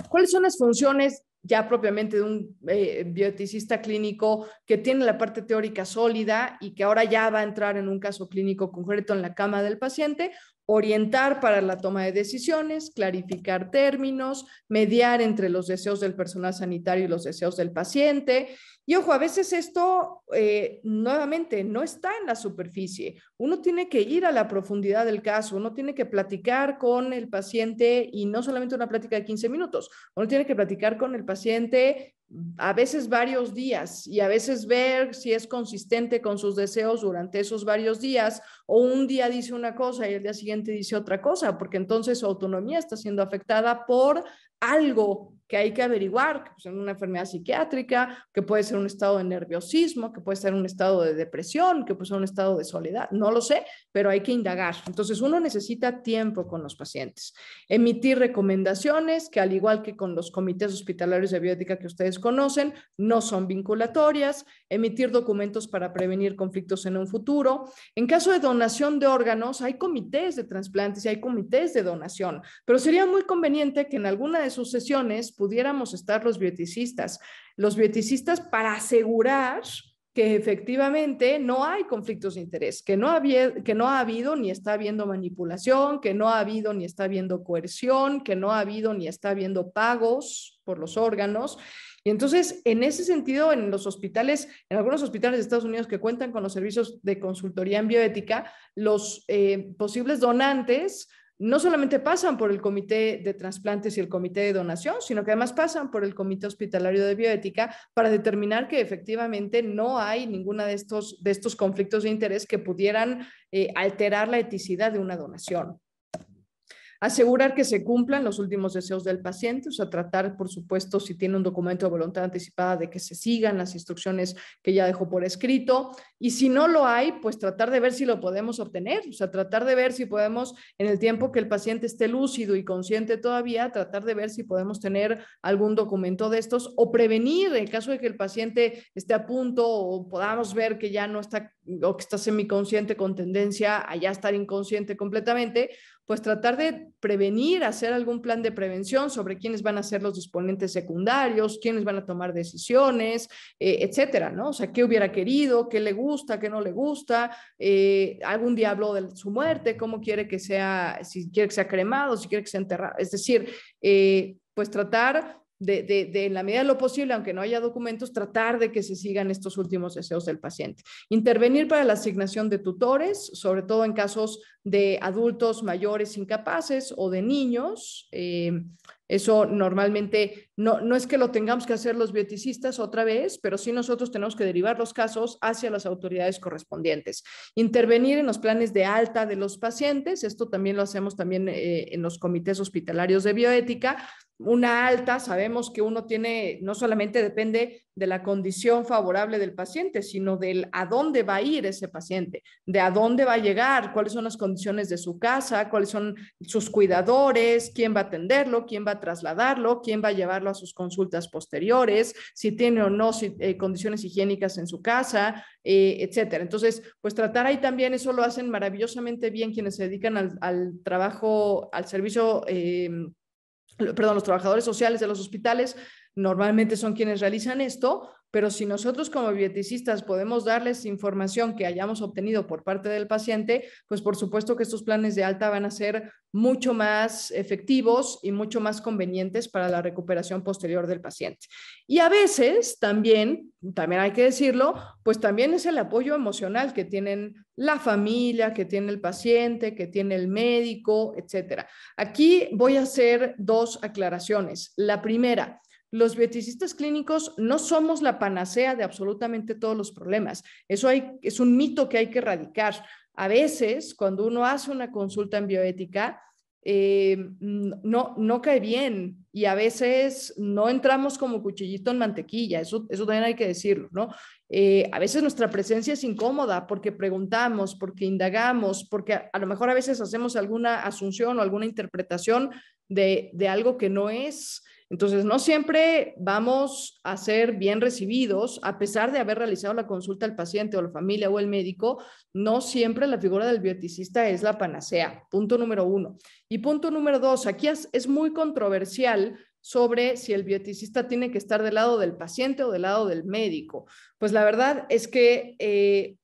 ¿Cuáles son las funciones ya propiamente de un bioeticista clínico que tiene la parte teórica sólida y que ahora ya va a entrar en un caso clínico concreto en la cama del paciente? Orientar para la toma de decisiones, clarificar términos, mediar entre los deseos del personal sanitario y los deseos del paciente. Y ojo, a veces esto nuevamente no está en la superficie. Uno tiene que ir a la profundidad del caso, uno tiene que platicar con el paciente y no solamente una plática de 15 minutos, uno tiene que platicar con el paciente a veces varios días y a veces ver si es consistente con sus deseos durante esos varios días, o un día dice una cosa y el día siguiente dice otra cosa, porque entonces su autonomía está siendo afectada por algo que hay que averiguar, que puede ser una enfermedad psiquiátrica, que puede ser un estado de nerviosismo, que puede ser un estado de depresión, que puede ser un estado de soledad, no lo sé, pero hay que indagar. Entonces uno necesita tiempo con los pacientes. Emitir recomendaciones que, al igual que con los comités hospitalarios de bioética que ustedes conocen, no son vinculatorias. Emitir documentos para prevenir conflictos en un futuro. En caso de donación de órganos, hay comités de trasplantes y hay comités de donación, pero sería muy conveniente que en alguna de sus sesiones pudiéramos estar los bioeticistas para asegurar que efectivamente no hay conflictos de interés, que no ha habido ni está habiendo manipulación, que no ha habido ni está habiendo coerción, que no ha habido ni está habiendo pagos por los órganos. Y entonces, en ese sentido, en los hospitales, en algunos hospitales de Estados Unidos que cuentan con los servicios de consultoría en bioética, los posibles donantes no solamente pasan por el comité de trasplantes y el comité de donación, sino que además pasan por el comité hospitalario de bioética para determinar que efectivamente no hay ninguno de estos conflictos de interés que pudieran alterar la eticidad de una donación. Asegurar que se cumplan los últimos deseos del paciente, o sea, tratar, por supuesto, si tiene un documento de voluntad anticipada, de que se sigan las instrucciones que ya dejó por escrito. Y si no lo hay, pues tratar de ver si lo podemos obtener, o sea, tratar de ver si podemos, en el tiempo que el paciente esté lúcido y consciente todavía, tratar de ver si podemos tener algún documento de estos, o prevenir en caso de que el paciente esté a punto o podamos ver que ya no está, o que está semiconsciente con tendencia a ya estar inconsciente completamente, pues tratar de prevenir, hacer algún plan de prevención sobre quiénes van a ser los disponentes secundarios, quiénes van a tomar decisiones, etcétera, ¿no? O sea, qué hubiera querido, qué le gusta, qué no le gusta, algún día habló de su muerte, cómo quiere que sea, si quiere que sea cremado, si quiere que sea enterrado, es decir, pues tratar en la medida de lo posible, aunque no haya documentos, tratar de que se sigan estos últimos deseos del paciente. Intervenir para la asignación de tutores, sobre todo en casos de adultos mayores incapaces o de niños. Eso normalmente no es que lo tengamos que hacer los bioeticistas otra vez, pero sí nosotros tenemos que derivar los casos hacia las autoridades correspondientes. Intervenir en los planes de alta de los pacientes, esto también lo hacemos también en los comités hospitalarios de bioética. Una alta, sabemos que uno tiene, no solamente depende de la condición favorable del paciente, sino del a dónde va a ir ese paciente, de a dónde va a llegar, cuáles son las condiciones de su casa, cuáles son sus cuidadores, quién va a atenderlo, quién va a trasladarlo, quién va a llevarlo a sus consultas posteriores, si tiene o no condiciones higiénicas en su casa, etcétera. Entonces, pues tratar ahí también, eso lo hacen maravillosamente bien quienes se dedican al trabajo, al servicio, los trabajadores sociales de los hospitales normalmente son quienes realizan esto, pero si nosotros como bieticistas podemos darles información que hayamos obtenido por parte del paciente, pues por supuesto que estos planes de alta van a ser mucho más efectivos y mucho más convenientes para la recuperación posterior del paciente. Y a veces también hay que decirlo, pues también es el apoyo emocional que tienen la familia, que tiene el paciente, que tiene el médico, etcétera. Aquí voy a hacer dos aclaraciones. La primera, los bioeticistas clínicos no somos la panacea de absolutamente todos los problemas. Eso es un mito que hay que erradicar. A veces, cuando uno hace una consulta en bioética, no cae bien y a veces no entramos como cuchillito en mantequilla, eso también hay que decirlo, ¿no? A veces nuestra presencia es incómoda porque preguntamos, porque indagamos, porque a lo mejor a veces hacemos alguna asunción o alguna interpretación de algo que no es. Entonces, no siempre vamos a ser bien recibidos, a pesar de haber realizado la consulta al paciente o la familia o el médico, no siempre la figura del bioeticista es la panacea, punto número 1. Y punto número 2, aquí es muy controversial sobre si el bioeticista tiene que estar del lado del paciente o del lado del médico. Pues la verdad es que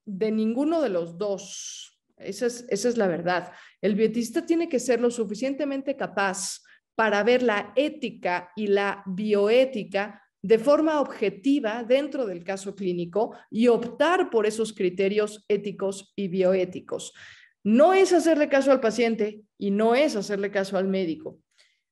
de ninguno de los dos, esa es la verdad. El bioeticista tiene que ser lo suficientemente capaz para ver la ética y la bioética de forma objetiva dentro del caso clínico y optar por esos criterios éticos y bioéticos. No es hacerle caso al paciente y no es hacerle caso al médico.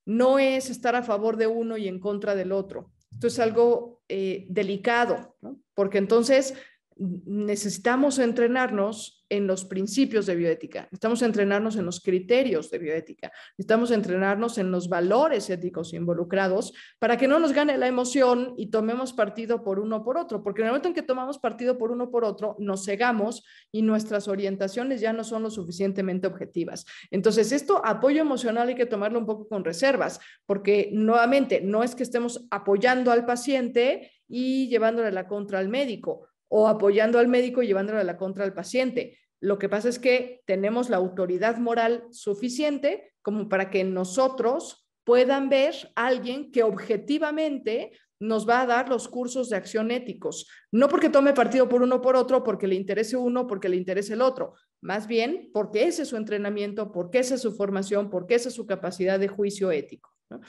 No es estar a favor de uno y en contra del otro. Esto es algo delicado, ¿no? Porque entonces necesitamos entrenarnos en los principios de bioética, necesitamos entrenarnos en los criterios de bioética, necesitamos entrenarnos en los valores éticos involucrados para que no nos gane la emoción y tomemos partido por uno o por otro, porque en el momento en que tomamos partido por uno o por otro, nos cegamos y nuestras orientaciones ya no son lo suficientemente objetivas. Entonces, esto, apoyo emocional, hay que tomarlo un poco con reservas, porque nuevamente no es que estemos apoyando al paciente y llevándole la contra al médico, o apoyando al médico y llevándole la contra al paciente. Lo que pasa es que tenemos la autoridad moral suficiente como para que nosotros puedan ver a alguien que objetivamente nos va a dar los cursos de acción éticos. No porque tome partido por uno o por otro, porque le interese uno, porque le interese el otro. Más bien porque ese es su entrenamiento, porque esa es su formación, porque esa es su capacidad de juicio ético, ¿no?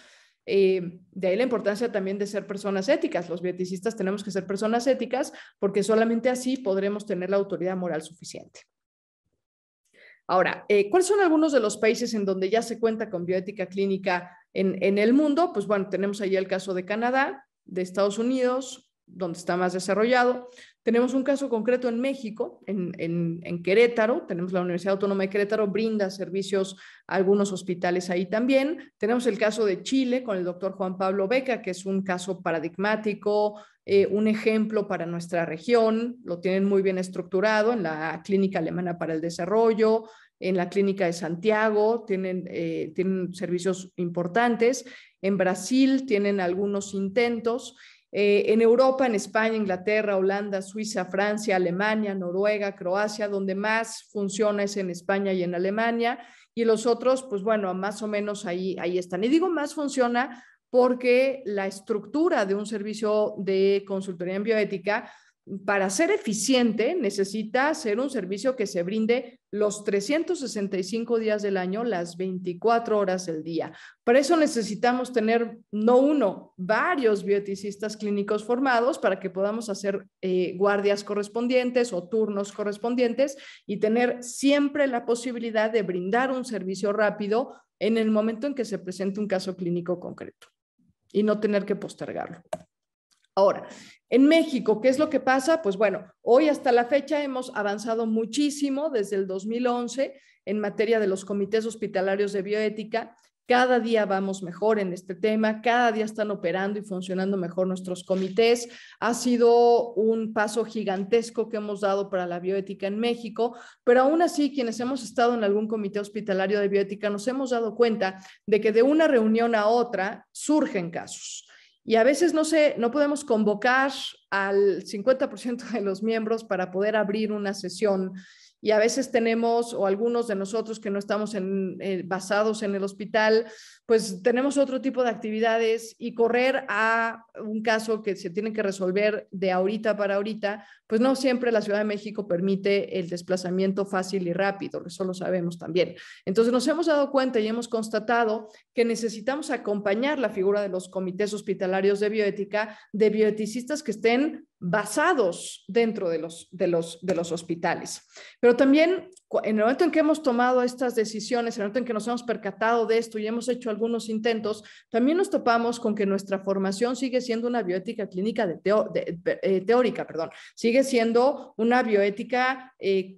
De ahí la importancia también de ser personas éticas. Los bioeticistas tenemos que ser personas éticas porque solamente así podremos tener la autoridad moral suficiente. Ahora, ¿cuáles son algunos de los países en donde ya se cuenta con bioética clínica en el mundo? Pues bueno, tenemos ahí el caso de Canadá, de Estados Unidos, donde está más desarrollado. Tenemos un caso concreto en México, en Querétaro. Tenemos la Universidad Autónoma de Querétaro, brinda servicios a algunos hospitales ahí también. Tenemos el caso de Chile con el doctor Juan Pablo Beca, que es un caso paradigmático, un ejemplo para nuestra región. Lo tienen muy bien estructurado en la Clínica Alemana para el Desarrollo, en la Clínica de Santiago, tienen servicios importantes. En Brasil tienen algunos intentos. En Europa, en España, Inglaterra, Holanda, Suiza, Francia, Alemania, Noruega, Croacia, donde más funciona es en España y en Alemania, y los otros, pues bueno, más o menos ahí están. Y digo más funciona porque la estructura de un servicio de consultoría en bioética, para ser eficiente, necesita ser un servicio que se brinde los 365 días del año, las 24 horas del día. Para eso necesitamos tener no uno, varios bioeticistas clínicos formados para que podamos hacer guardias correspondientes o turnos correspondientes y tener siempre la posibilidad de brindar un servicio rápido en el momento en que se presente un caso clínico concreto y no tener que postergarlo. Ahora, en México, ¿qué es lo que pasa? Pues bueno, hoy hasta la fecha hemos avanzado muchísimo desde el 2011 en materia de los comités hospitalarios de bioética. Cada día vamos mejor en este tema, cada día están operando y funcionando mejor nuestros comités. Ha sido un paso gigantesco que hemos dado para la bioética en México, pero aún así quienes hemos estado en algún comité hospitalario de bioética nos hemos dado cuenta de que de una reunión a otra surgen casos. Y a veces no podemos convocar al 50% de los miembros para poder abrir una sesión. Y a veces tenemos, o algunos de nosotros que no estamos basados en el hospital, pues tenemos otro tipo de actividades y correr a un caso que se tiene que resolver de ahorita para ahorita, pues no siempre la Ciudad de México permite el desplazamiento fácil y rápido, eso lo sabemos también. Entonces nos hemos dado cuenta y hemos constatado que necesitamos acompañar la figura de los comités hospitalarios de bioética, de bioeticistas que estén basados dentro de los hospitales. Pero también en el momento en que hemos tomado estas decisiones, en el momento en que nos hemos percatado de esto y hemos hecho algunos intentos, también nos topamos con que nuestra formación sigue siendo una bioética clínica teórica, perdón. Sigue siendo una bioética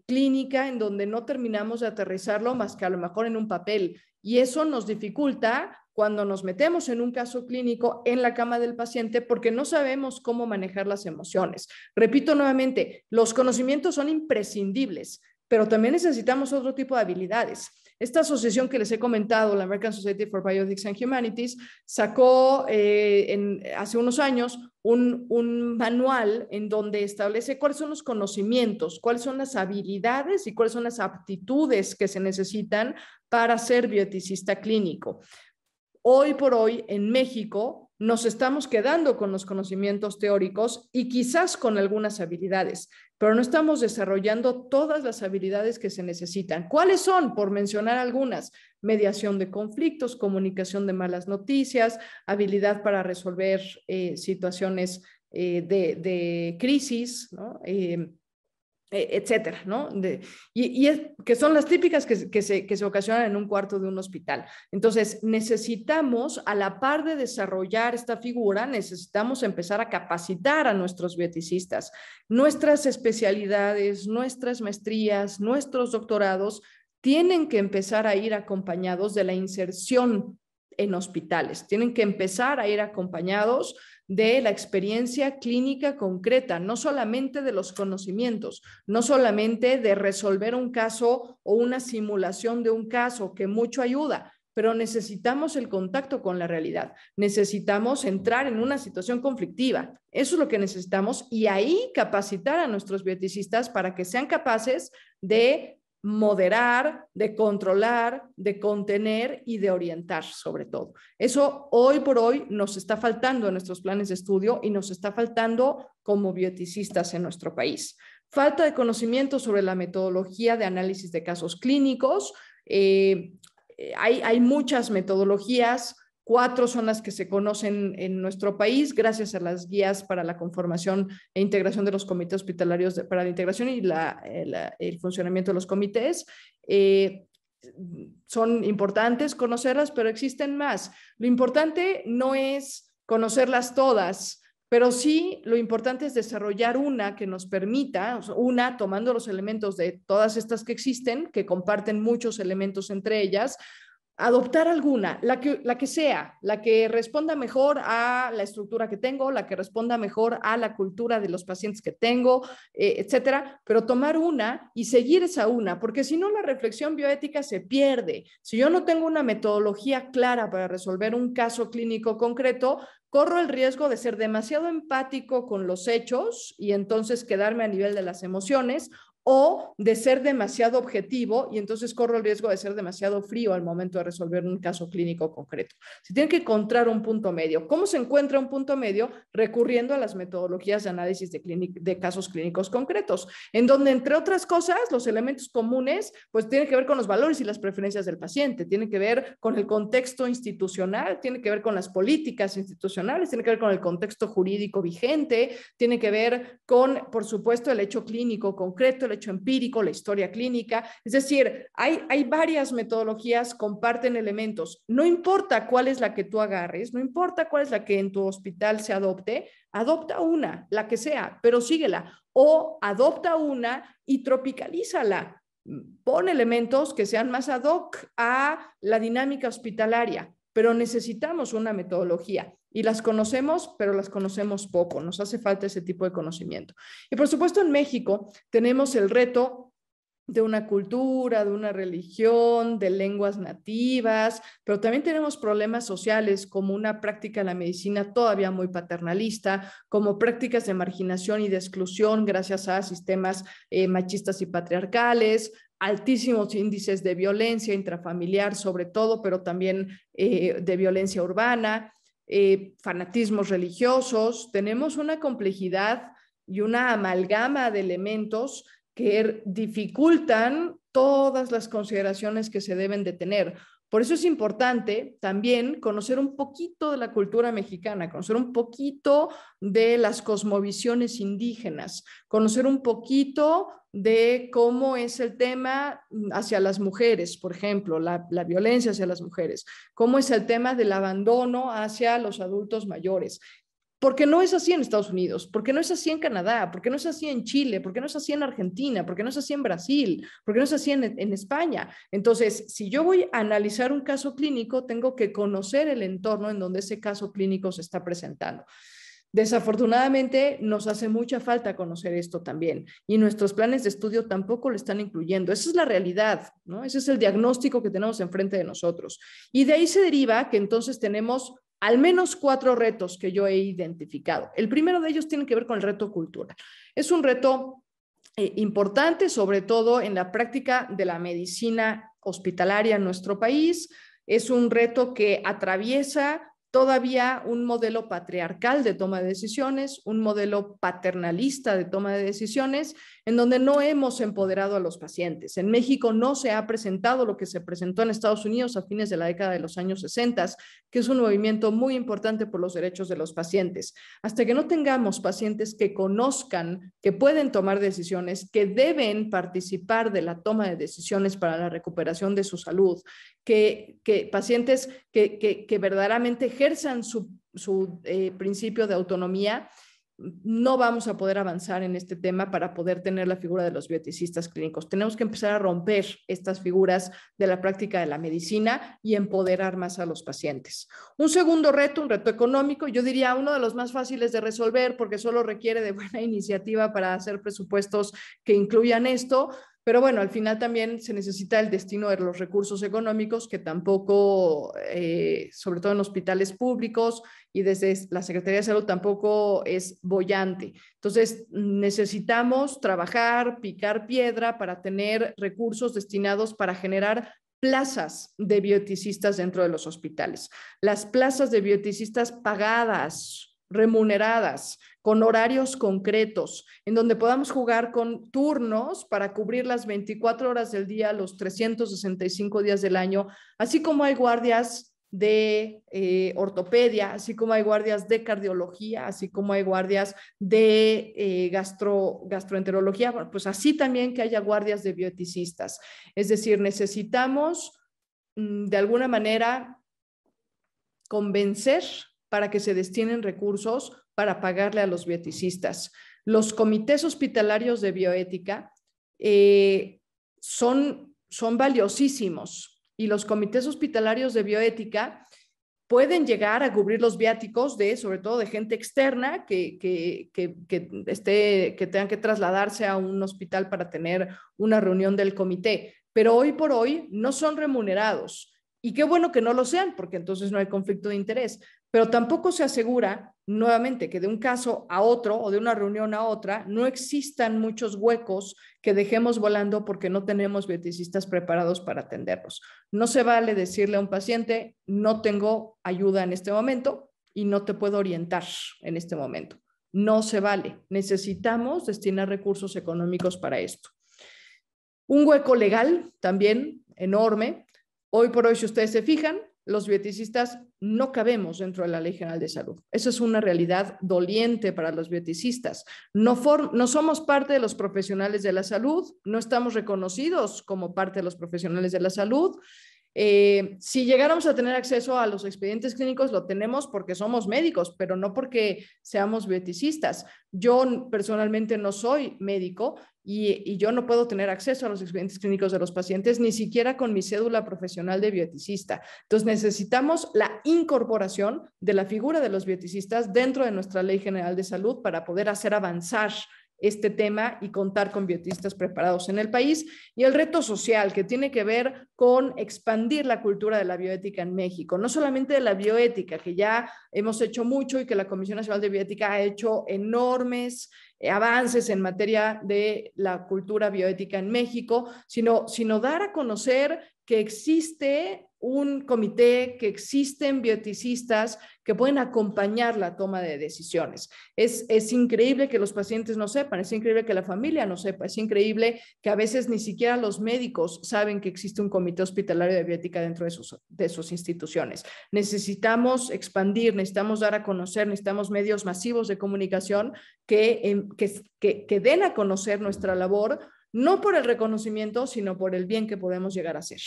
clínica en donde no terminamos de aterrizarlo más que a lo mejor en un papel. Y eso nos dificulta cuando nos metemos en un caso clínico en la cama del paciente porque no sabemos cómo manejar las emociones. Repito nuevamente, los conocimientos son imprescindibles, pero también necesitamos otro tipo de habilidades. Esta asociación que les he comentado, la American Society for Bioethics and Humanities, sacó hace unos años un manual en donde establece cuáles son los conocimientos, cuáles son las habilidades y cuáles son las aptitudes que se necesitan para ser bioeticista clínico. Hoy por hoy en México nos estamos quedando con los conocimientos teóricos y quizás con algunas habilidades, pero no estamos desarrollando todas las habilidades que se necesitan. ¿Cuáles son? Por mencionar algunas: mediación de conflictos, comunicación de malas noticias, habilidad para resolver situaciones de crisis, ¿no? Etcétera, ¿no? Que son las típicas que se ocasionan en un cuarto de un hospital. Entonces, necesitamos, a la par de desarrollar esta figura, necesitamos empezar a capacitar a nuestros bioeticistas. Nuestras especialidades, nuestras maestrías, nuestros doctorados tienen que empezar a ir acompañados de la inserción en hospitales, tienen que empezar a ir acompañados de la experiencia clínica concreta, no solamente de los conocimientos, no solamente de resolver un caso o una simulación de un caso, que mucho ayuda, pero necesitamos el contacto con la realidad, necesitamos entrar en una situación conflictiva, eso es lo que necesitamos, y ahí capacitar a nuestros bioeticistas para que sean capaces de moderar, de controlar, de contener y de orientar sobre todo. Eso hoy por hoy nos está faltando en nuestros planes de estudio y nos está faltando como bioeticistas en nuestro país. Falta de conocimiento sobre la metodología de análisis de casos clínicos. Hay muchas metodologías. 4 son las que se conocen en nuestro país gracias a las guías para la conformación e integración de los comités hospitalarios para la integración y el funcionamiento de los comités. Son importantes conocerlas, pero existen más. Lo importante no es conocerlas todas, pero sí lo importante es desarrollar una que nos permita, una tomando los elementos de todas estas que existen, que comparten muchos elementos entre ellas, adoptar alguna, la que sea, la que responda mejor a la estructura que tengo, la que responda mejor a la cultura de los pacientes que tengo, etcétera, pero tomar una y seguir esa una, porque si no la reflexión bioética se pierde. Si yo no tengo una metodología clara para resolver un caso clínico concreto, corro el riesgo de ser demasiado empático con los hechos y entonces quedarme a nivel de las emociones, o de ser demasiado objetivo y entonces corro el riesgo de ser demasiado frío al momento de resolver un caso clínico concreto. Se tiene que encontrar un punto medio. ¿Cómo se encuentra un punto medio? Recurriendo a las metodologías de análisis de casos clínicos concretos, en donde, entre otras cosas, los elementos comunes, pues tienen que ver con los valores y las preferencias del paciente, tiene que ver con el contexto institucional, tiene que ver con las políticas institucionales, tiene que ver con el contexto jurídico vigente, tiene que ver con, por supuesto, el hecho clínico concreto, el hecho empírico, la historia clínica. Es decir, hay varias metodologías, comparten elementos. No importa cuál es la que tú agarres, no importa cuál es la que en tu hospital se adopte, adopta una, la que sea, pero síguela. O adopta una y tropicalízala. Pon elementos que sean más ad hoc a la dinámica hospitalaria, pero necesitamos una metodología. Y las conocemos, pero las conocemos poco. Nos hace falta ese tipo de conocimiento. Y por supuesto en México tenemos el reto de una cultura, de una religión, de lenguas nativas, pero también tenemos problemas sociales como una práctica de la medicina todavía muy paternalista, como prácticas de marginación y de exclusión gracias a sistemas machistas y patriarcales, altísimos índices de violencia intrafamiliar sobre todo, pero también de violencia urbana, fanatismos religiosos. Tenemos una complejidad y una amalgama de elementos que dificultan todas las consideraciones que se deben de tener. Por eso es importante también conocer un poquito de la cultura mexicana, conocer un poquito de las cosmovisiones indígenas, conocer un poquito de cómo es el tema hacia las mujeres, por ejemplo, la violencia hacia las mujeres, cómo es el tema del abandono hacia los adultos mayores. Porque no es así en Estados Unidos, porque no es así en Canadá, porque no es así en Chile, porque no es así en Argentina, porque no es así en Brasil, porque no es así en España. Entonces, si yo voy a analizar un caso clínico, tengo que conocer el entorno en donde ese caso clínico se está presentando. Desafortunadamente, nos hace mucha falta conocer esto también y nuestros planes de estudio tampoco lo están incluyendo. Esa es la realidad, ¿no? Ese es el diagnóstico que tenemos enfrente de nosotros. Y de ahí se deriva que entonces tenemos al menos 4 retos que yo he identificado. El primero de ellos tiene que ver con el reto cultural. Es un reto importante, sobre todo en la práctica de la medicina hospitalaria en nuestro país. Es un reto que atraviesa todavía un modelo patriarcal de toma de decisiones, un modelo paternalista de toma de decisiones, en donde no hemos empoderado a los pacientes. En México no se ha presentado lo que se presentó en Estados Unidos a fines de la década de los años 60, que es un movimiento muy importante por los derechos de los pacientes. Hasta que no tengamos pacientes que conozcan, que pueden tomar decisiones, que deben participar de la toma de decisiones para la recuperación de su salud, que pacientes que verdaderamente ejerzan su principio de autonomía, no vamos a poder avanzar en este tema para poder tener la figura de los bioeticistas clínicos. Tenemos que empezar a romper estas figuras de la práctica de la medicina y empoderar más a los pacientes. Un segundo reto, un reto económico, yo diría uno de los más fáciles de resolver porque solo requiere de buena iniciativa para hacer presupuestos que incluyan esto. Pero bueno, al final también se necesita el destino de los recursos económicos, que tampoco, sobre todo en hospitales públicos y desde la Secretaría de Salud, tampoco es boyante. Entonces, necesitamos trabajar, picar piedra para tener recursos destinados para generar plazas de bioeticistas dentro de los hospitales. Las plazas de bioeticistas pagadas, remuneradas, con horarios concretos, en donde podamos jugar con turnos para cubrir las 24 horas del día, los 365 días del año, así como hay guardias de ortopedia, así como hay guardias de cardiología, así como hay guardias de gastroenterología, bueno, pues así también que haya guardias de bioeticistas. Es decir, necesitamos de alguna manera convencer para que se destinen recursos para pagarle a los bioeticistas. Los comités hospitalarios de bioética son valiosísimos y los comités hospitalarios de bioética pueden llegar a cubrir los viáticos sobre todo de gente externa que tengan que trasladarse a un hospital para tener una reunión del comité, pero hoy por hoy no son remunerados. Y qué bueno que no lo sean, porque entonces no hay conflicto de interés, pero tampoco se asegura, nuevamente, que de un caso a otro o de una reunión a otra no existan muchos huecos que dejemos volando porque no tenemos bioeticistas preparados para atenderlos. No se vale decirle a un paciente, no tengo ayuda en este momento y no te puedo orientar en este momento. No se vale. Necesitamos destinar recursos económicos para esto. Un hueco legal también enorme. Hoy por hoy, si ustedes se fijan, los bioeticistas no cabemos dentro de la Ley General de Salud. Eso es una realidad doliente para los bioeticistas. No somos parte de los profesionales de la salud, no estamos reconocidos como parte de los profesionales de la salud. Si llegáramos a tener acceso a los expedientes clínicos, lo tenemos porque somos médicos, pero no porque seamos bioeticistas. Yo personalmente no soy médico y yo no puedo tener acceso a los expedientes clínicos de los pacientes, ni siquiera con mi cédula profesional de bioeticista. Entonces necesitamos la incorporación de la figura de los bioeticistas dentro de nuestra Ley General de Salud para poder hacer avanzar este tema y contar con bioetistas preparados en el país. Y el reto social, que tiene que ver con expandir la cultura de la bioética en México, no solamente de la bioética, que ya hemos hecho mucho y que la Comisión Nacional de Bioética ha hecho enormes avances en materia de la cultura bioética en México, sino dar a conocer que existe un comité, que existen bioeticistas que pueden acompañar la toma de decisiones. Es increíble que los pacientes no sepan, es increíble que la familia no sepa, es increíble que a veces ni siquiera los médicos saben que existe un comité hospitalario de bioética dentro de sus instituciones. Necesitamos expandir, necesitamos dar a conocer, necesitamos medios masivos de comunicación que den a conocer nuestra labor, no por el reconocimiento, sino por el bien que podemos llegar a hacer.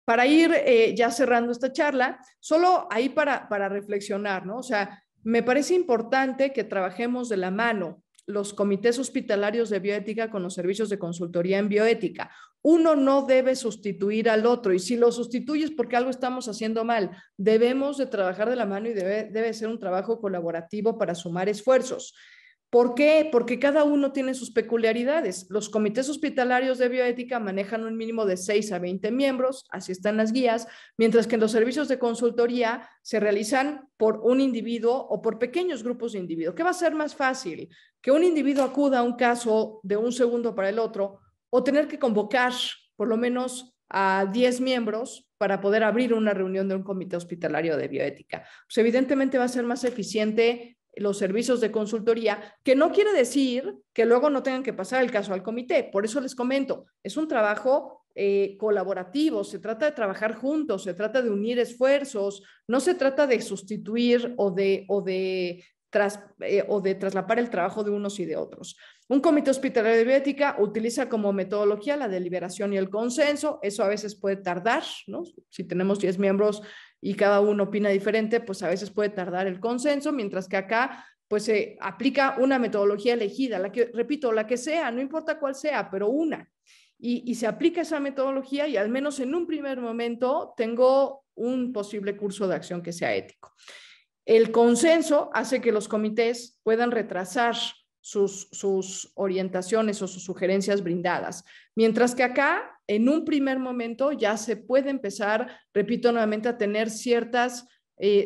Para ir ya cerrando esta charla, solo ahí para reflexionar, ¿no? O sea, me parece importante que trabajemos de la mano los comités hospitalarios de bioética con los servicios de consultoría en bioética. Uno no debe sustituir al otro, y si lo sustituyes porque algo estamos haciendo mal, debemos de trabajar de la mano y debe ser un trabajo colaborativo para sumar esfuerzos. ¿Por qué? Porque cada uno tiene sus peculiaridades. Los comités hospitalarios de bioética manejan un mínimo de 6 a 20 miembros, así están las guías, mientras que en los servicios de consultoría se realizan por un individuo o por pequeños grupos de individuos. ¿Qué va a ser más fácil? Que un individuo acuda a un caso de un segundo para el otro, o tener que convocar por lo menos a 10 miembros para poder abrir una reunión de un comité hospitalario de bioética. Pues evidentemente va a ser más eficiente los servicios de consultoría, que no quiere decir que luego no tengan que pasar el caso al comité. Por eso les comento, es un trabajo colaborativo, se trata de trabajar juntos, se trata de unir esfuerzos, no se trata de sustituir o de traslapar el trabajo de unos y de otros. Un comité hospitalario de bioética utiliza como metodología la deliberación y el consenso. Eso a veces puede tardar, ¿no? Si tenemos 10 miembros y cada uno opina diferente, pues a veces puede tardar el consenso, mientras que acá pues se aplica una metodología elegida, repito, la que sea, no importa cuál sea, pero una. Y se aplica esa metodología y al menos en un primer momento tengo un posible curso de acción que sea ético. El consenso hace que los comités puedan retrasar sus orientaciones o sus sugerencias brindadas. Mientras que acá, en un primer momento, ya se puede empezar, repito nuevamente, a tener ciertas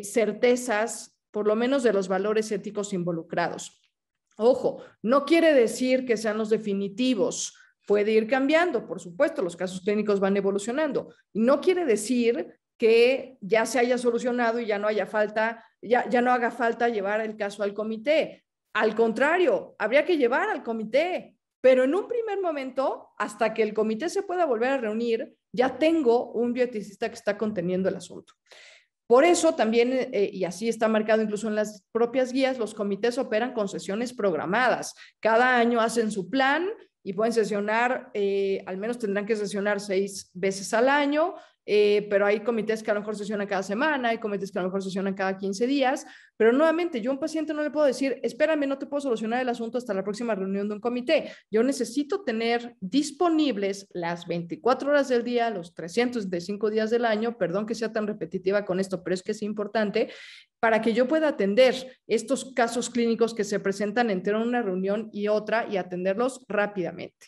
certezas, por lo menos de los valores éticos involucrados. Ojo, no quiere decir que sean los definitivos, puede ir cambiando, por supuesto, los casos clínicos van evolucionando. Y no quiere decir que ya se haya solucionado y ya no haya falta, ya no haga falta llevar el caso al comité. Al contrario, habría que llevar al comité, pero en un primer momento, hasta que el comité se pueda volver a reunir, ya tengo un bioeticista que está conteniendo el asunto. Por eso también, y así está marcado incluso en las propias guías, los comités operan con sesiones programadas. Cada año hacen su plan y pueden sesionar, al menos tendrán que sesionar 6 veces al año, pero hay comités que a lo mejor sesionan cada semana, hay comités que a lo mejor sesionan cada 15 días, pero nuevamente yo a un paciente no le puedo decir, espérame, no te puedo solucionar el asunto hasta la próxima reunión de un comité. Yo necesito tener disponibles las 24 horas del día, los 365 días del año, perdón que sea tan repetitiva con esto, pero es que es importante, para que yo pueda atender estos casos clínicos que se presentan entre una reunión y otra y atenderlos rápidamente.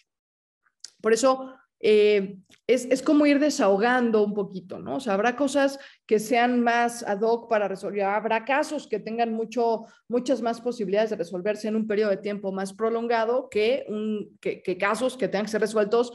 Por eso es como ir desahogando un poquito, ¿no? O sea, habrá cosas que sean más ad hoc para resolver, habrá casos que tengan muchas más posibilidades de resolverse en un periodo de tiempo más prolongado que casos que tengan que ser resueltos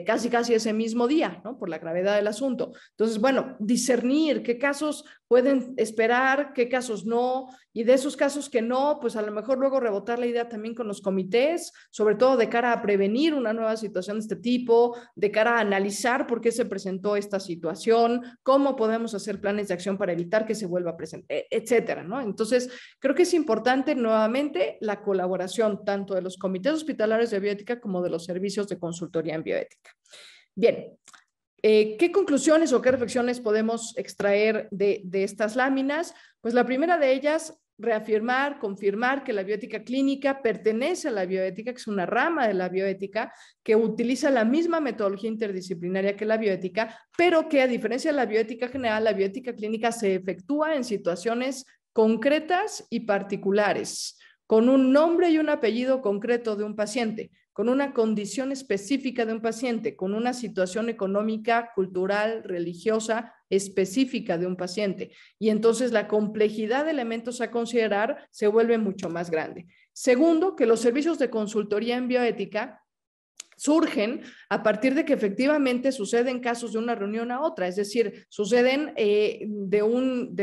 casi ese mismo día, ¿no? Por la gravedad del asunto. Entonces, bueno, discernir qué casos pueden esperar, qué casos no, y de esos casos que no, pues a lo mejor luego rebotar la idea también con los comités, sobre todo de cara a prevenir una nueva situación de este tipo, de cara a analizar por qué se presentó esta situación, cómo podemos hacer planes de acción para evitar que se vuelva a presentar, etcétera, ¿no? Entonces, creo que es importante nuevamente la colaboración tanto de los comités hospitalarios de bioética como de los servicios de consultoría en bioética. Bien, ¿qué conclusiones o qué reflexiones podemos extraer de estas láminas? Pues la primera de ellas, reafirmar, confirmar que la bioética clínica pertenece a la bioética, que es una rama de la bioética, que utiliza la misma metodología interdisciplinaria que la bioética, pero que a diferencia de la bioética general, la bioética clínica se efectúa en situaciones concretas y particulares, con un nombre y un apellido concreto de un paciente, con una condición específica de un paciente, con una situación económica, cultural, religiosa específica de un paciente. Y entonces la complejidad de elementos a considerar se vuelve mucho más grande. Segundo, que los servicios de consultoría en bioética surgen a partir de que efectivamente suceden casos de una reunión a otra, es decir, suceden de un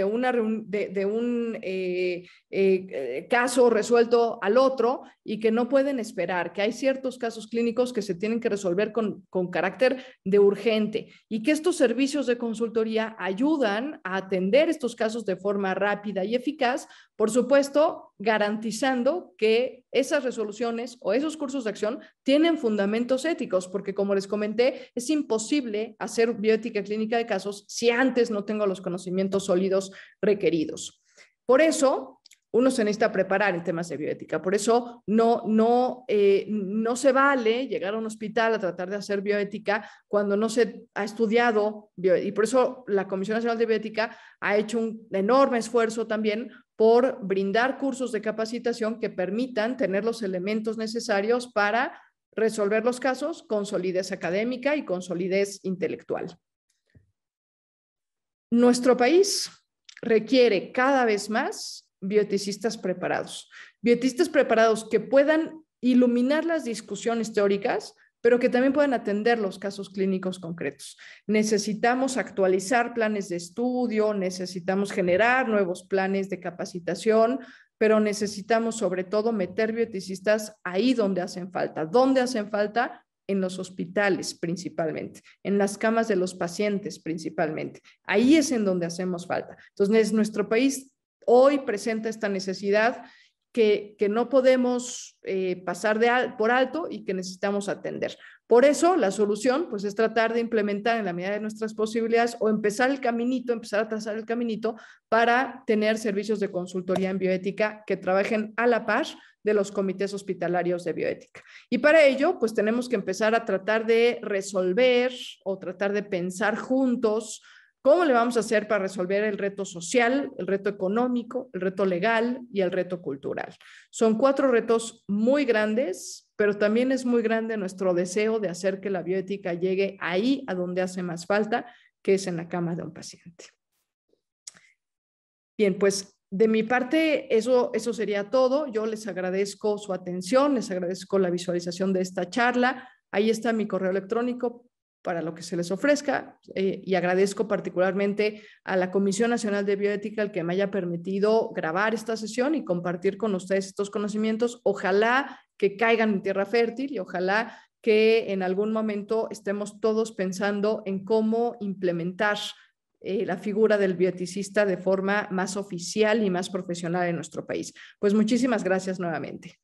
caso resuelto al otro y que no pueden esperar, que hay ciertos casos clínicos que se tienen que resolver con carácter de urgente y que estos servicios de consultoría ayudan a atender estos casos de forma rápida y eficaz, por supuesto, garantizando que esas resoluciones o esos cursos de acción tienen fundamentos éticos, porque como les comenté, es imposible hacer bioética clínica de casos si antes no tengo los conocimientos sólidos requeridos. Por eso, uno se necesita preparar en temas de bioética. Por eso no se vale llegar a un hospital a tratar de hacer bioética cuando no se ha estudiado bioética. Y por eso la Comisión Nacional de Bioética ha hecho un enorme esfuerzo también por brindar cursos de capacitación que permitan tener los elementos necesarios para resolver los casos con solidez académica y con solidez intelectual. Nuestro país requiere cada vez más bioeticistas preparados que puedan iluminar las discusiones teóricas, pero que también puedan atender los casos clínicos concretos. Necesitamos actualizar planes de estudio, necesitamos generar nuevos planes de capacitación, pero necesitamos sobre todo meter bioeticistas ahí donde hacen falta. ¿Dónde hacen falta? En los hospitales principalmente, en las camas de los pacientes principalmente. Ahí es en donde hacemos falta. Entonces, nuestro país hoy presenta esta necesidad que no podemos pasar por alto y que necesitamos atender. Por eso, la solución pues, es tratar de implementar en la medida de nuestras posibilidades o empezar a trazar el caminito para tener servicios de consultoría en bioética que trabajen a la par de los comités hospitalarios de bioética. Y para ello, pues tenemos que empezar a tratar de resolver o tratar de pensar juntos ¿cómo le vamos a hacer para resolver el reto social, el reto económico, el reto legal y el reto cultural? Son 4 retos muy grandes, pero también es muy grande nuestro deseo de hacer que la bioética llegue ahí a donde hace más falta, que es en la cama de un paciente. Bien, pues de mi parte eso sería todo. Yo les agradezco su atención, les agradezco la visualización de esta charla. Ahí está mi correo electrónico para lo que se les ofrezca y agradezco particularmente a la Comisión Nacional de Bioética el que me haya permitido grabar esta sesión y compartir con ustedes estos conocimientos. Ojalá que caigan en tierra fértil y ojalá que en algún momento estemos todos pensando en cómo implementar la figura del bioeticista de forma más oficial y más profesional en nuestro país. Pues muchísimas gracias nuevamente.